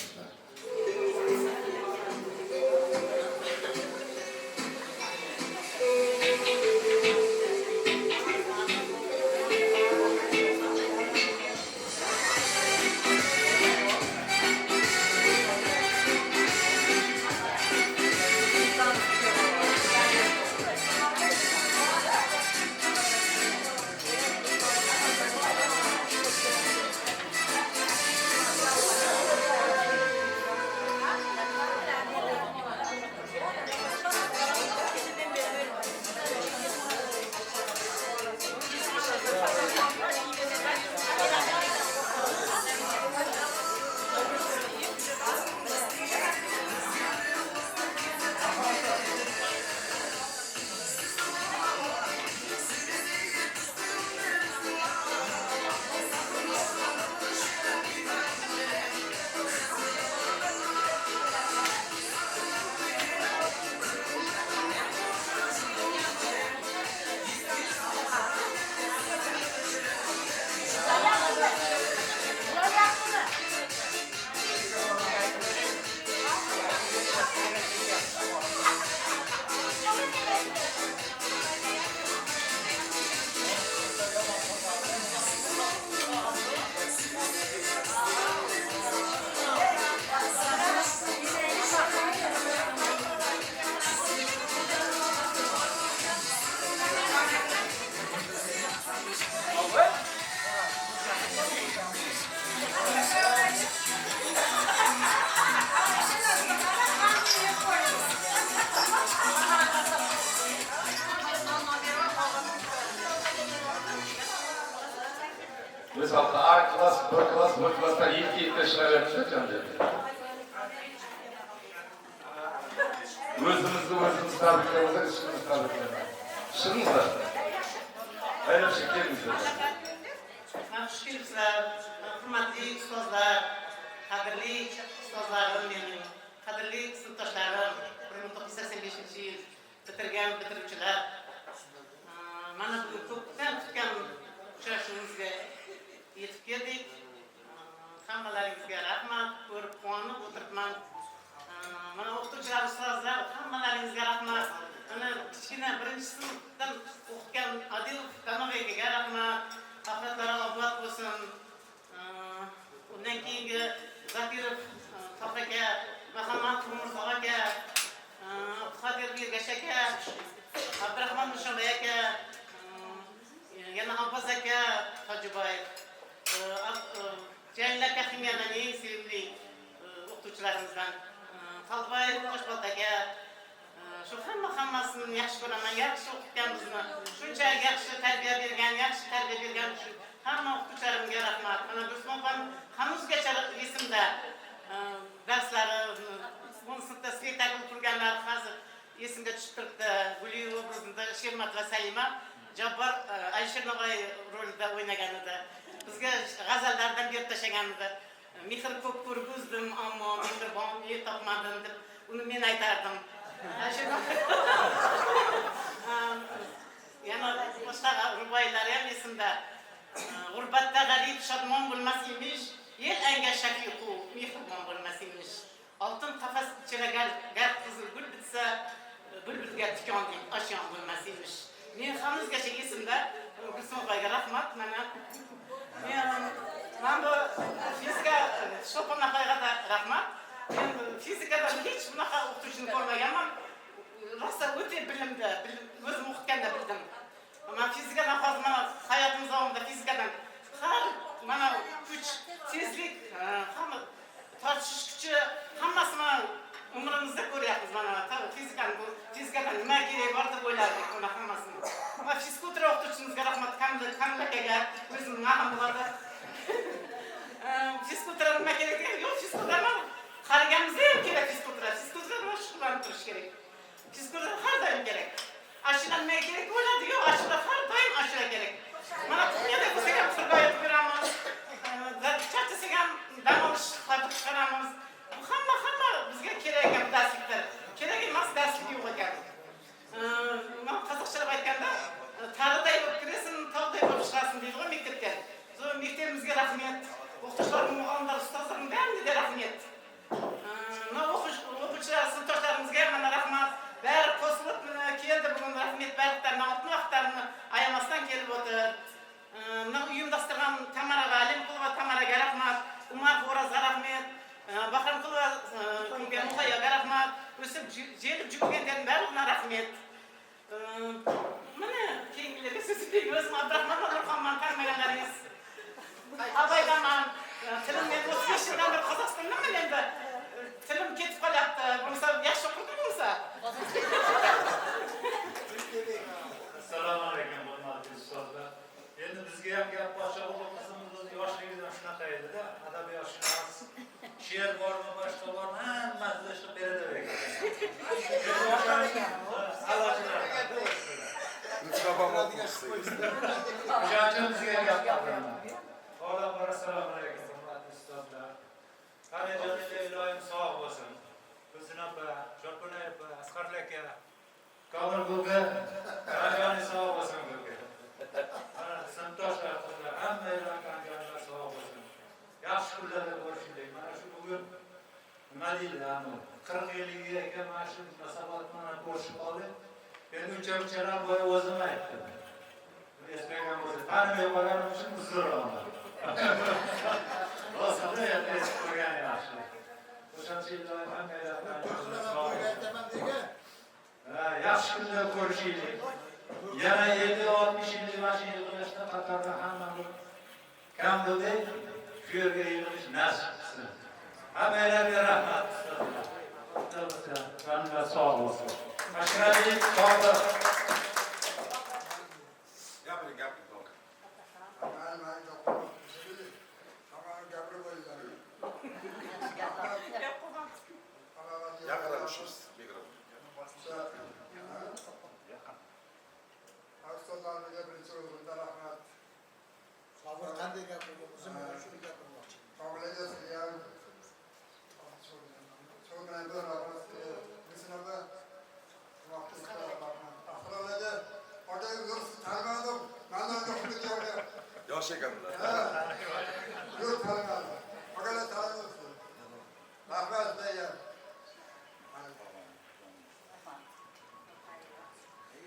S5: Mesela A klas, B klas, B klasda 7 yaşına yapacak dedi. Özümüzü tabriklemeden işimizi tabriklemeden. Şunu da. Aynen şekerimizi.
S10: Xushkil sizlar, hurmatli ustozlar, qadrli ustozlarim mening, qadrli sinfdoshlarim, 1985-yil bitirgan bitiruvchilar. Mana bugun ko'pdan kutgan uchrashuvimizga yetib keldik. Hammalaringizga rahmat, ko'rib quvonib o'tiribman. Mana o'qituvchilar, ustozlar, hammalaringizga rahmat. Mana kichkina birinchi sinfdan o'qigan Adilov Kanovegaga rahmat. Ahiretlari obod bo'lsin. Undan keyingi Zakirov Toq aka, Muhammad Umurzoq aka, Qodir Bergash aka, Abdurahmon Mushonbay aka, yana Abbos aka Hojiboyev, Jalil aka Ximyadan eng sevimli o'qituvchilarimizdan, Xalqboyev Qo'shbolt aka, shu hammasini yaxshi ko'raman, yaxshi o'qitgan bizni, shuncha yaxshi tarbiya bergan, yaxshi tarbiya bergan uchun hamma o'qituvchilarimga rahmat. Mana Do'stmonxon hanuzgacha esimda darslari, 10 sinfda spektakl qurganlar hozir esimga tushib turibdi. Guli obrazida Shermat va Salima Jabbor Alisher Navoiy rolida o'ynagan edi. Bizga g'azallardan berib tashlagan edi. Mehr ko'p ko'rgizdim, ammo mehribon topmadim deb uni men aytardim. Yana boshqa ruboiylar ham esimda. G'urbatda g'arib shodmon bo'lmas emish, yel angashak yo'q, mehribon bo'lmas emish. Oltin qafas ichida gar qizil gul bitsa, bulbulga tikondek oshyon bo'lmas emish. Men hanuzgacha esimda Gulsunovaga rahmat. Mana men bu fizika Shoponaxoyga rahmat. Men fizikadan hech bunaqa o'qituvchini ko'rmaganman. Rosa o'ta bilimli, o'zim o'qitganda bildim. Men fizikadan hozir mana hayotim davomida fizikadan har mana kuch, tezlik, hamma tortishish kuchi hammasini mana umrimizda ko'ryapmiz. Mana fizikadan nima kerak bor deb o'ylardik buni hammasini. Men fizkultura o'qituvchimizga rahmat, Kamil akaga o'zim ma'lum bo'ladi. Fizkultura nima kerak degan, yo'q fizkultura qaraganimizda ham kerak fizkultura. Fizkultura bilan shug'ullanib turish kerak. Fizkultura har doim kerak. Ashula nima kerak bo'ladi? Yo'q, ashula har doim ashula kerak. Mana yana bo'lsak ham firqa aytib beramiz. Charchasak ham dam olish qilib chiqaramiz. Bu hamma bizga kerak ekan darsliklar. Kerak emas darslik yo'q ekan. Men qozoqchalab aytganda tariday bo'lib kirasan, tog'day bo'lib chiqasan deydi ғой maktabga. Zo'r maktabimizga rahmat. O'qituvchilar, muallimlar, ustozlarga bariga rahmat. O'quvchilar, sinfdoshlarimizga mana rahmat. Bari qo'shilib keldi bugun rahmat bardan oltni vaqtlarini ayamasdan kelib o'tir. Mana uyushtirgan Tamara Valimqulova Tamaraga rahmat. Umar Xo'razga rahmat. Bahramqulova Muxayyaga rahmat. O'sib jelib jubilganlarga bariga rahmat. Mana keyingilarga so'z beramiz. Abdurahmon Nurxonman tanmaganlaringiz. Abaydaman tilimga 35 yildan beri Qozog'istonda men endi tilim ketib qolyapti. Bunisi yaxshi o'qib bo'lsa.
S11: Assalomu alaykum hurmatli ustozlar. Endi bizga ham gap boshqa o'g'il qizimiz o'z yoshligidan shunaqa edi-da, adabiyotshunos, she'r bormi, boshqa bormi, hammasini ishib beradi ekan. O'shancha bizga gap bor. Assalomu alaykum hurmatli ustozlar. Qani iloyim sog' bo'lsin. Husn opa, Cho'lpon opa, Asqar aka, Komil buga, Rajoni sog' bo'lsin buga. Mana sinfdoshlar, hamma iloylar sog' bo'lsin. Yaxshi kunlarda ko'rishaylik. Mana shu bugun nima deydi, 40 yilligiga ekan mana shu munosabatni ko'rishib oldik. Endi uncha-munchalar bo'yi o'zim aytdim. Esmagan bo'lsa, tanimay qolganim uchun uzr so'raman. Rostda eski ko'rgan yaxshi. O'shancha iloyim hammalarni yaxshi kunda ko'rishaylik. Yana 50-60 yillik mashina yig'ilishda qatorda hammamiz kam bo'ldik. Shu yerga yig'ilish nasib qilsin. Hammalarga rahmat. Qanday sog' bo'lsin. Ashraflik sog'lik.
S8: Ustozlarga birinchi o'rinda rahmat. Hozir qanday gapirgan o'zim shuni gapirmoqchi. Qobilaga ham so'raydi rahmat. Bizningda vaqtda rahmat. Axirlarda otaga yurib tanmadim. Mendan yo'qlik yo'q. Yosh ekanlar. Yo'q tanmadim. Faqat tanmadim. Rahmat deya.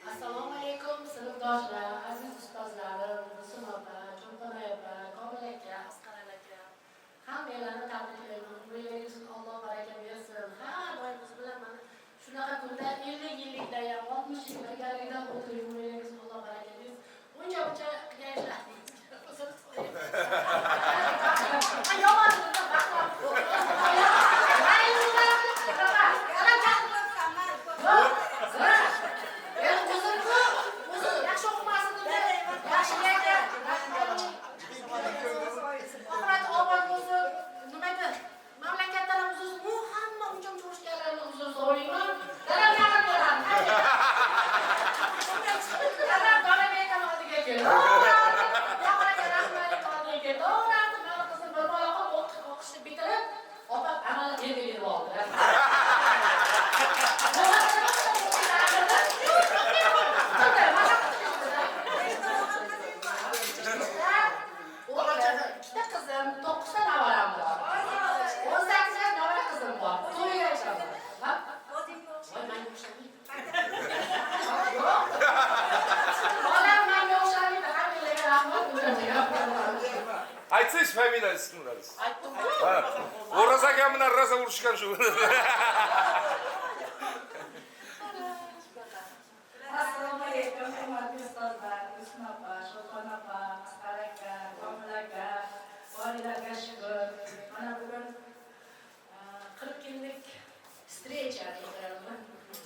S12: Assalomu alaykum sinfdoshlar, aziz ustozlarim, Husn opa, Cho'lpon opa, Komil aka, Asqar aka. Hammalarni tabriklayman. Umringiz Alloh baraka bersin. Har doim biz bilan mana shunaqa kunda 50 yillikda ham 60 yillikda o'tirib umringiz Alloh baraka bersin. Uncha qilgayshlaringiz.
S5: Aytsangiz familiyangiz kimlarsiz?
S10: Aytdim.
S5: Ha. O'roz aka bilan rosa urushgan shu.
S10: Assalomu alaykum, hurmatli ustozlar, Husn opa, Sho'rxon opa, Asqar aka, Komil aka, borilarga shukr. Mana bugun 40 yillik встреча deydilarmi?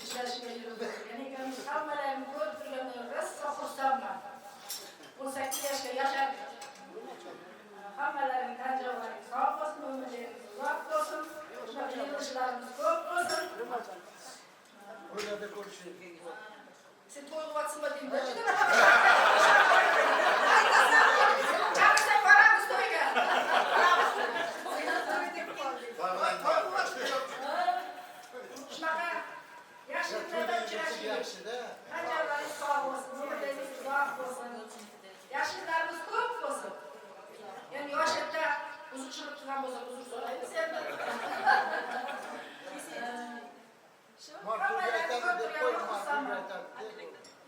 S10: Ishlashga yurib o'tgan ekanmiz. Hammalarini ko'rib turganda rosa xursandman. 18 yoshga yashadik. Hammalaring tan joylaringiz sog' bo'lsin, umringiz uzoq bo'lsin, shunaqa yig'ilishlarimiz ko'p bo'lsin.
S8: O'ylada ko'rishdik.
S10: Sen to'yg'yapsizmi deyman. Shunaqa yaxshiliklardan uchrashib, qanchalaringiz sog' bo'lsin, umringiz uzoq bo'lsin, yaxshiliklarimiz ko'p bo'lsin. Endi yoshlikda uzr tushirib turgan bo'lsa, uzr so'raymiz endi.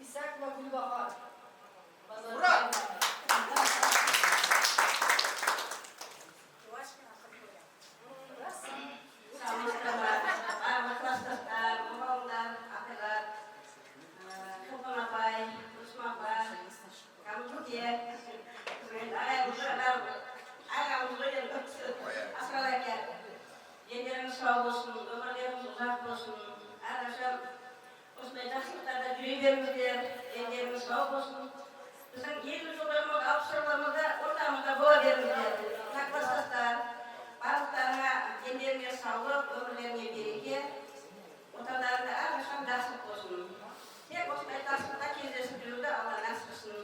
S10: İshak va Gulbahor. Ura!
S2: Yerlerimiz sağ olsun, ömürlerimiz uzak olsun. Arkadaşlar, osmanlı жақсылықтарда жүре беріңіздер, елдеріңіз сау болсын. Біздің елу жылдарымыз, алпыстарымызда ортамызда бола беріңіздер. Кластастар, барлықтарыңа елдеріңе саулық, өмірлеріңе береке, отандарыңда әрқашан жақсылық болсын. Тек осындай жақсылықта кездесіп жүруді Алла нәсіп етсін.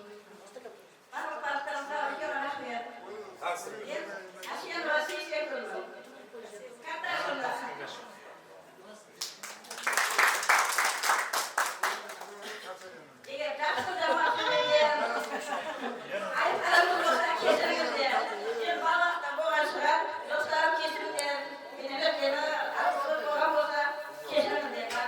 S2: Барлықтарыңызға үлкен рахмет. Әшейін Россия секілді. Катташында. Eğer derste devam eder, ayıplarımız olsa kesinlikle. Bir balakta boğazlar, dostlarım kesinlikle. Yine asıl boğaz olsa kesinlikle.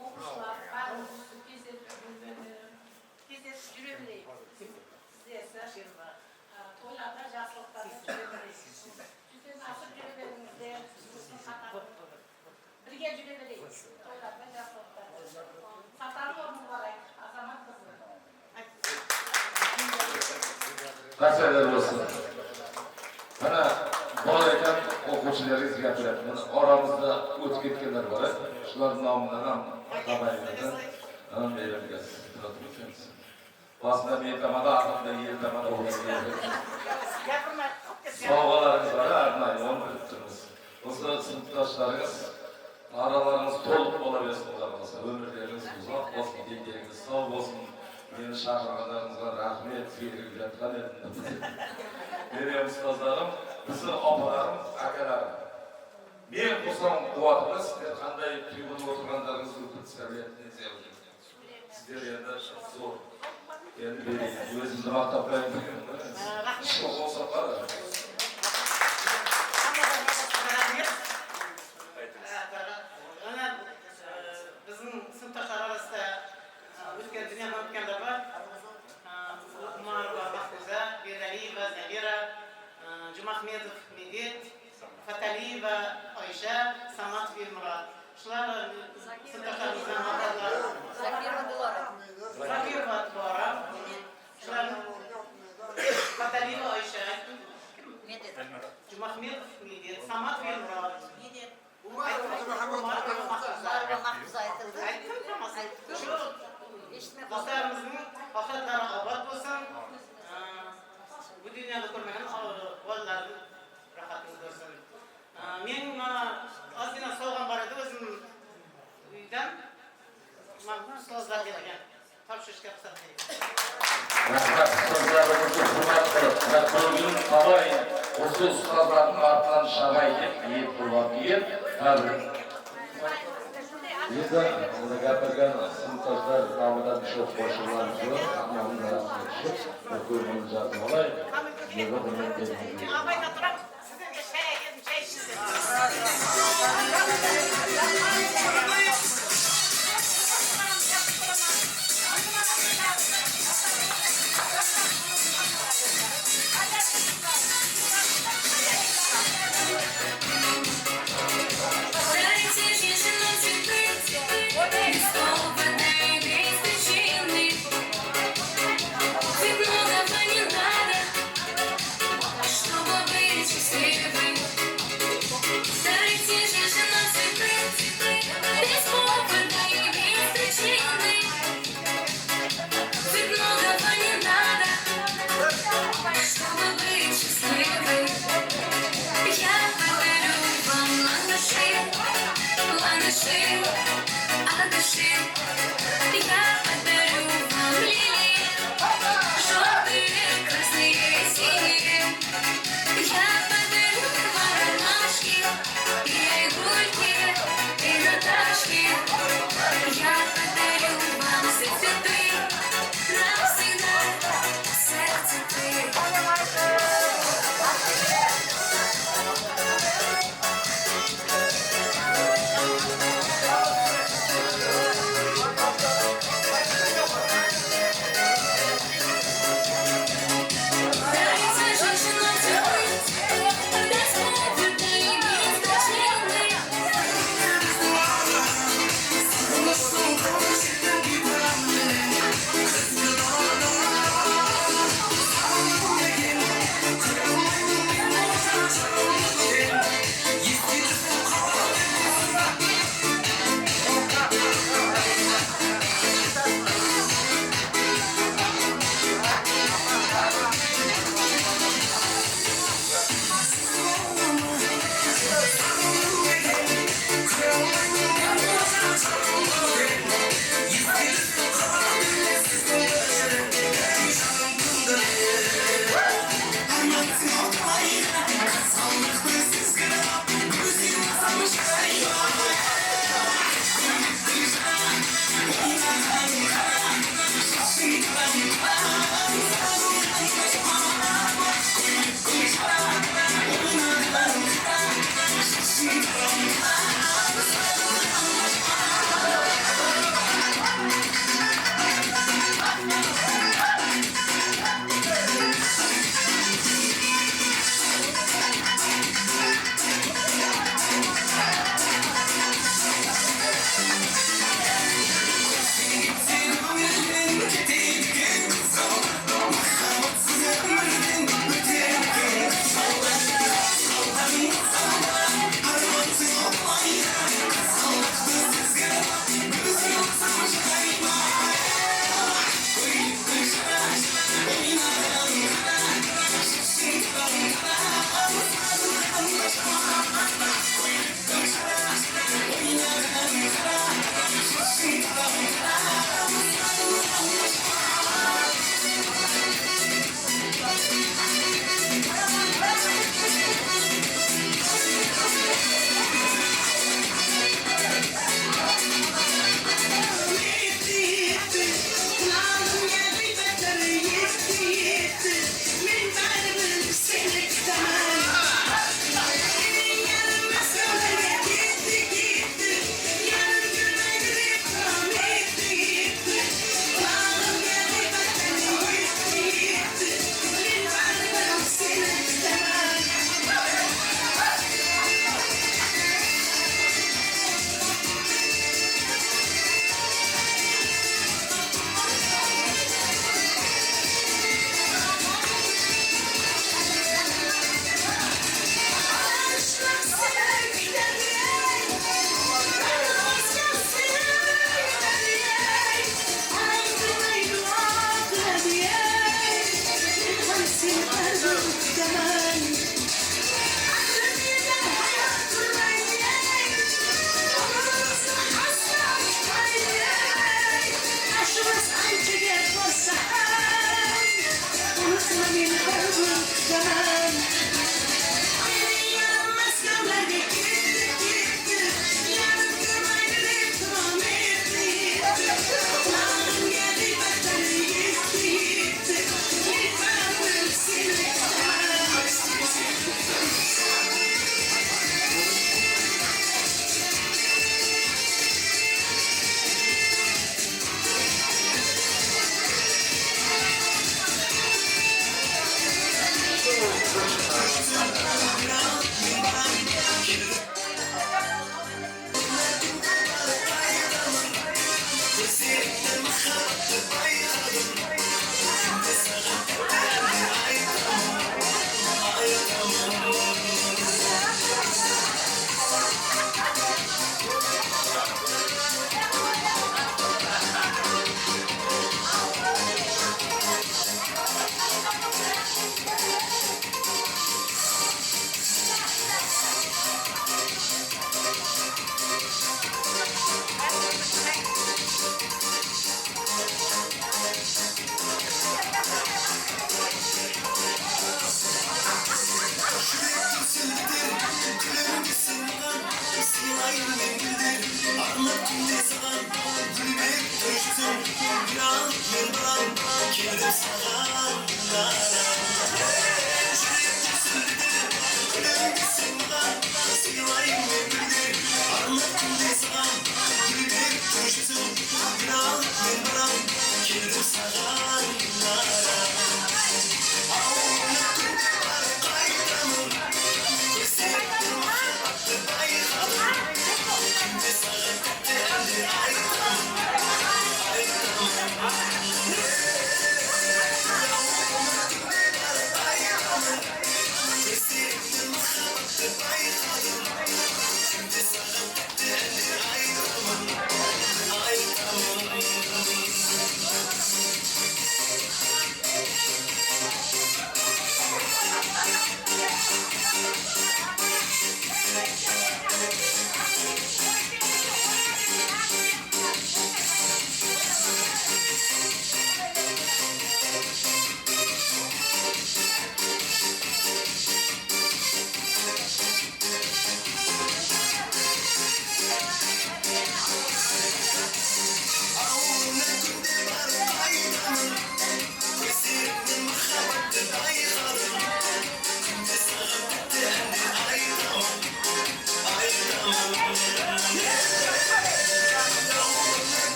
S10: Okumuşlar, bağımlısı, kesin cürebileyim. Size şaşır var. Toylarda жақсылықтарды жүре берейік. Жүзден асып жүре беріңіздер. Бірге жүре берейік. Тойларда жақсылықтарды. Сатарлы орын барайық. Азамат қызы.
S5: Qanchalar bo'lsin. Mana bor ekan o'quvchilaringiz gapiryapman. Oramizda o'tib ketganlar bor. Shular nomidan ham xabaringizni ham beramiz. Aslında bir tamada aklımda yer tamada olabilir. Sağlarınız var, ardından yoğun tuttunuz. Dostlar, sınıftaşlarınız, aralarınız tolup olabilirsiniz. Ömürleriniz uzak olsun, dinleriniz sağ olsun. Beni şahırlarınızla rahmet, sevgi yatkan edin. Benim ustazlarım, bizim apalarım, akalarım. Men kursam kuvvetimiz, sizler qanday tuyg'unib o'tirganlaringizni представлять yapacağım. Sizler endi zo'r. Endi o'zimni maqtab qo'yaman. Ish bo'lsa qara.
S10: Bizim sınıftaşlar arasında o'tgan dunyodan o'tganlar bor. Umarova Mahfuza, Beraliyeva Zabira, Jumahmedov Medet, Fataliyeva Oysha, Samat Belmurod. Shular sınıftaşlarimizdan maqollar. Zakirova Dilora. Shular Fataliyeva Oysha, Jumahmedov Medet, Samat Belmurod. Dostlarımızın ahiretleri abad olsun. Bu dünyada ko'rmagan bolalarning rohatini ko'rsin. Men mana ozgina sovg'am bor edi o'zim uydan. Mana ustozlarga degan topshirishga ruxsat bering.
S5: Rahmat, ustozlarimizni hurmat qilib, Rasulning qaboy ustoz ustozlarning ortidan shavay deb niyat qilyapti. Endi unda gapirgan sinfdoshlar nomidan shu qo'shiqlarimiz bor. Hammamiz rasmga tushib, ko'rgimiz lazim olay. Nega buni deymiz?
S10: Abay turib, sizga shay yedim, shay ichdim.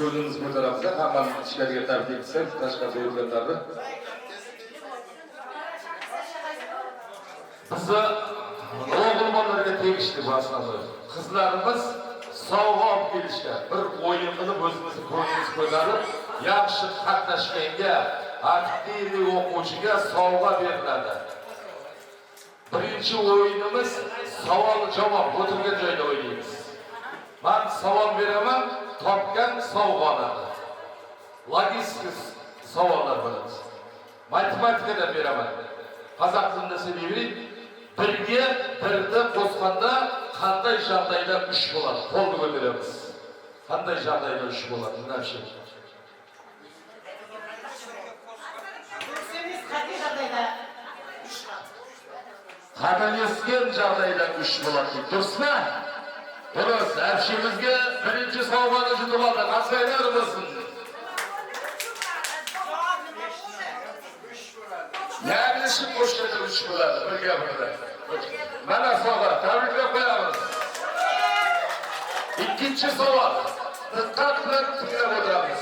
S5: qo'limiz ko'taramiz, hammani ichkariga taklif etsak, tashqariga yurganlarni. Bizni o'g'il bolalarga tegishli bu aslida. Qizlarimiz sovg'a olib kelishgan, bir o'yin qilib o'zimizni ko'nglimiz ko'tarib, yaxshi qatnashganga, aktiv o'quvchiga sovg'a beriladi. Birinchi o'yinimiz savol-javob, o'tirgan joyda o'ynaymiz. Men savol beraman, topgan sovg'a oladi. Logistik savollar bo'ladi. Matematikadan beraman. Qozoq tilida so'zlaylik. Birga birni qo'shganda qanday joyda 3 bo'ladi? Qo'lni ko'taramiz. Qanday joyda 3 bo'ladi? Bunday şey. Qatnashgan joyda 3 bo'ladi. Durustmi? Durust. Hemşimizga birinchi sovg'ani yutib oldi. Qasaylar bo'lsin. Yanglishib qo'shiladi 3 bo'ladi. Bir gapida. Mana sovg'a, tabriklab qo'yamiz. Ikkinchi savol. Diqqat bilan tinglab o'tiramiz.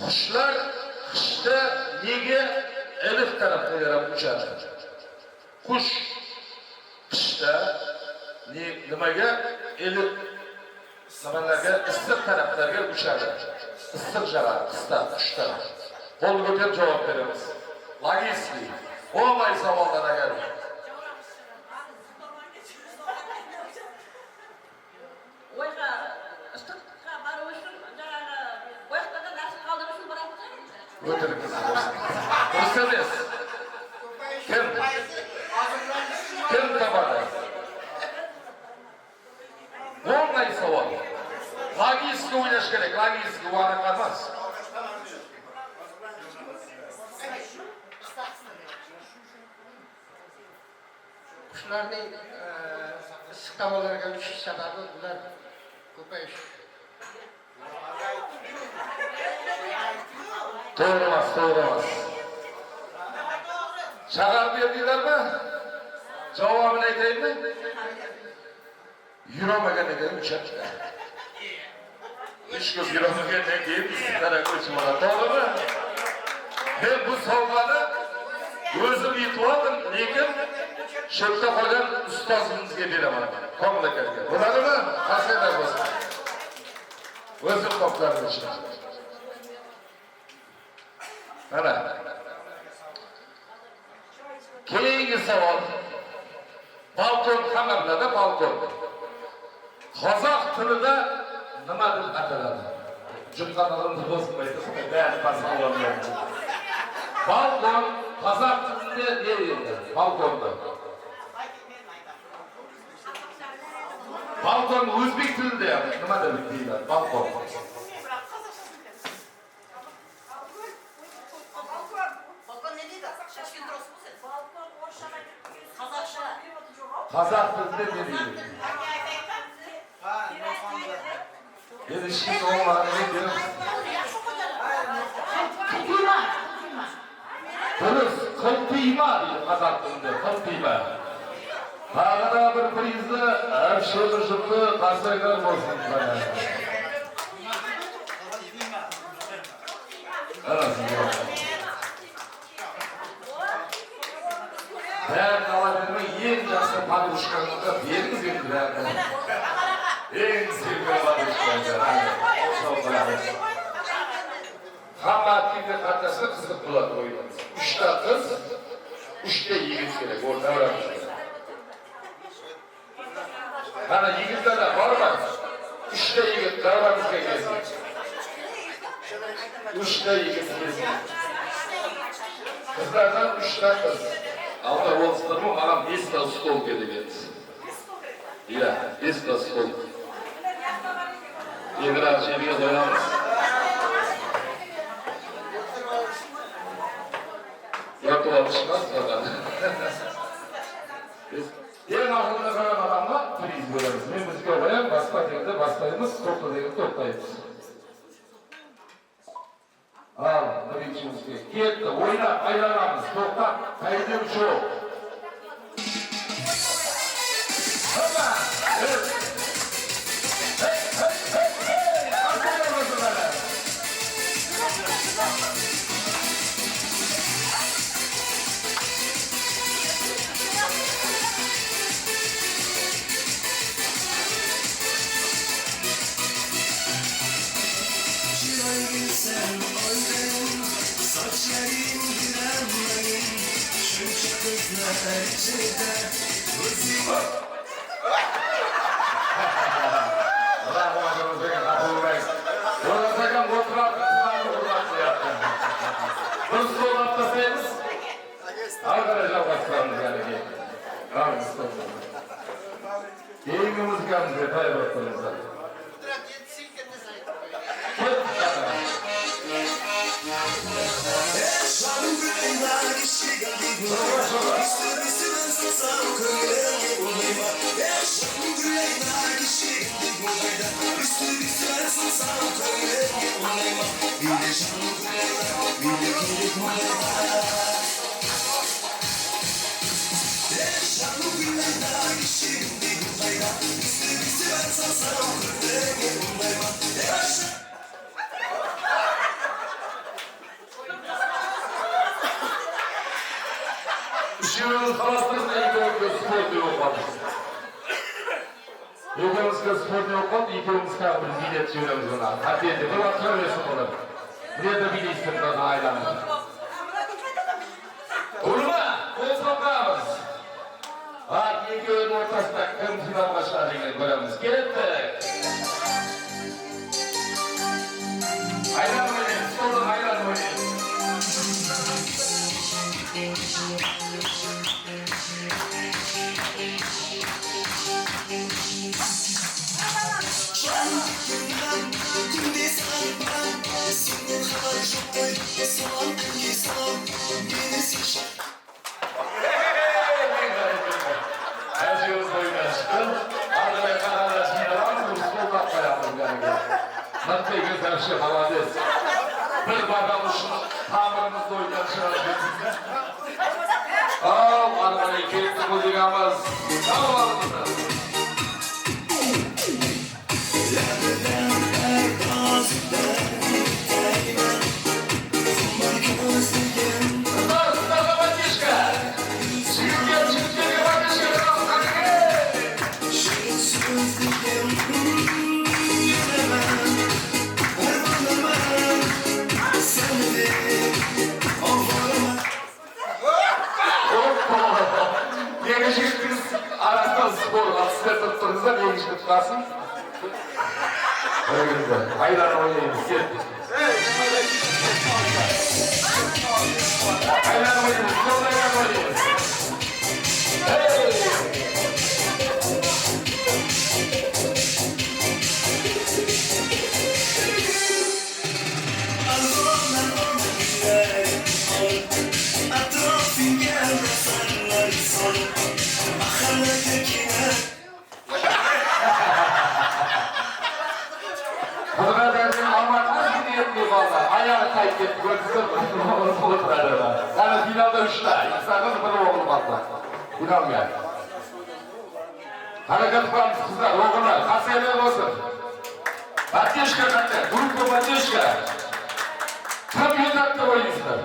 S5: Qushlar qishda nega elif tarafga qarab uchadi? Qush qishda nimaga elif nimalarga issiq taraflarga uchadi? Issiq joylar, qishda qushlar. Qo'lni ko'tarib javob beramiz. Logistik. Olmay savoldan agar. O'tirib ko'rsamiz. Kim topadi? Olmay savol. Logistik o'ynash kerak, logistik varaqa emas.
S9: Qushlarning issiq havolarga uchish sababi ular ko'payish.
S5: To'g'ri emas, to'g'ri emas. Chaqirib berdinglarmi? Javobini aytaymi? Yuramagandan keyin uchadi. Ish ko'p yuramagandan keyin issiqlarga o'chib oladi. To'g'rimi? Men bu savolni o'zim yetib oldim, lekin Şöpte qolgan ustozimizga beraman. Komil akaga. Bo'ladimi? Qasaylar bo'lsin. O'zim toplarni ichida. Mana. Keyingi savol. Balkon hamma biladi, balkon. Qozoq tilida nima deb ataladi? Jumlalarni bosmaydi, ba'zi pasallarlar. Balkon qozoq tilida ne deydi? Balkonda. Balkon o'zbek tilida ham nima deb deyiladi? Balkon.
S2: Balkon ne deydi? Shashkin turus bo'lsa. Balkon o'rishada qozoqcha.
S5: Qozoq tilida ne deydi? Endi shunday o'g'lonlarga berib. Turus, qiltiyma deydi qozoq tilida, qiltiyma. Tağına bir prizle hemşire şıkkı kasaylar olsun. Ben alabilme en yaşlı padişkanlıkta biriniz getirdim. En sevgili padişkanlıkta. Hamatlikle kardeşle kızlık buladı oyunumuz. 3 kız, 3 yiğit gerek. Orada öğrenmişler. Mana yigitlar bor emas. 3 ta yigit davramizga keldi. 3 ta yigit keldi. Qizlardan 3 ta qiz. Alda bo'lsinmi, mana 5 ta stol keldi. Ya, 5 ta stol. Yegrar chebiga qo'yamiz. Yotib olishmas faqat. En ahırda kalan adamla priz bölümüz. Müzik olarak basma degende basmayımız, topla degende toplayımız. Al, birinci müzik. Giyetti, oyna, aylanamız, topla, kaydım şu. Hoppa! Evet. Hey, hey, hey, hey! Keyingi müzikamizga tayyor qilinglar. Işığımız kalasınız da ikimiz spor yok oldu. Ikimizga spor yok oldu, ikimizga bir bilet söylemiz ona. Hadi de bir vakit versin olur. Buraya da bilet istedim ailemizde. Olur mu? Kozluklarımız. Hadi iki oyun ortasında kim final başladığını göremiz. Geldik. Aylan oynayın, solun aylan oynayın. Her şeyimiz boyunca çıktı. Ardına kanalda şimdi var mı? Sol dakika yaptım yani. Nasıl güzel şey havadis. Bir bakalmışım tamirimiz boyunca çıkardı. Ardına keyifli müzikamız. Sağ olun. Yengişimiz arasında spor asistan tuttuğunuzda yengişini tutarsın. Öyle güzel. Hayran oynayın. Hayran oynayın. Sol hayran oynayın. Hızırlardan almaklar gidiyetli valla. Ayağı kayıp etti. Gördüğünüz oturarlar. Yani finalda 3 tane. İnsanın bir oğlum atlar. Final geldi. Hareket var kızlar, oğullar. Kasaylar olsun. Batışka kaçar. Grubu Batışka. Kim yutakta oynayışlar?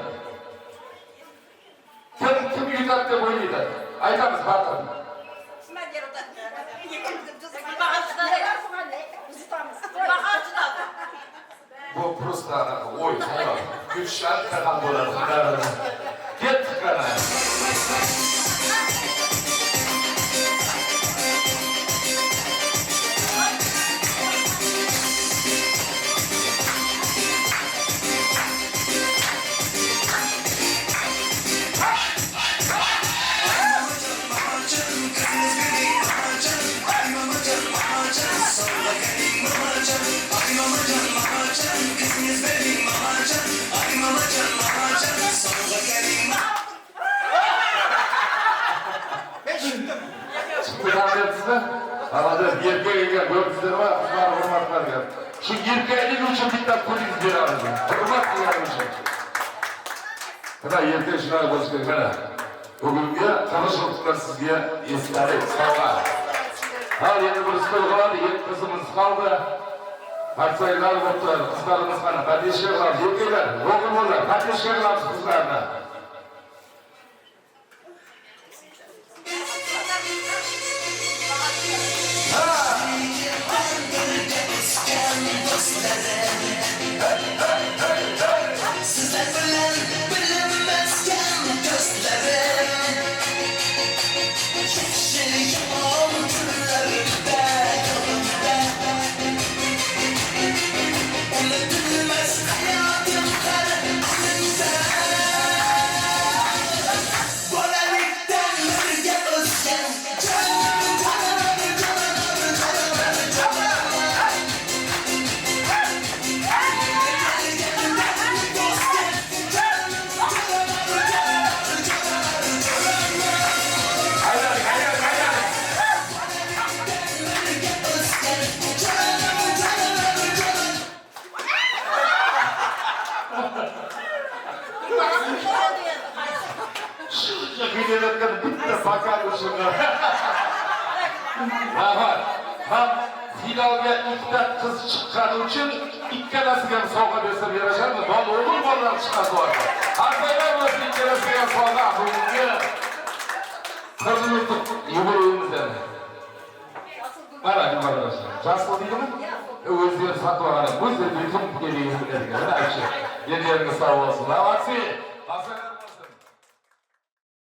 S5: Kim yutakta oynayışlar? Aytamız bakalım. Bu просто ой, hayvan. Güçler kadar bular. Git kana. Havada yerkeğe gördüğünüzde var, kızlar hürmetler gel. Şu yerkeğinin için bir tane polis bir aracı. Hürmet kılarım için. Kıda yerkeğe şuna konuştuk bana. Bugün ya tanışıklıklar sizge eskileri sağlar. Her yeni bir spor kaldı, yeni kızımız kaldı. Parsaylar oldular, kızlarımız bana, kardeşler var, yerkeğler, oğullar, kardeşler var kızlarına.
S6: Sizler bilen
S5: bakan uchunlar. Rahmat. Ham finalga ikkita qiz chiqqani uchun ikkalasiga ham sovg'a bersa berasharmi? O'g'il bolalar chiqadi bor. Haqiqatan bo'lsa ikkalasiga ham sovg'a bugungi qizimiz yubileyimizdan. Mana qardoshlar. Jasur deydimi? O'zini sotib oladi. O'zini yutib kelgan ekan. Aytchi. Yerga sog' bo'lsin. Avasi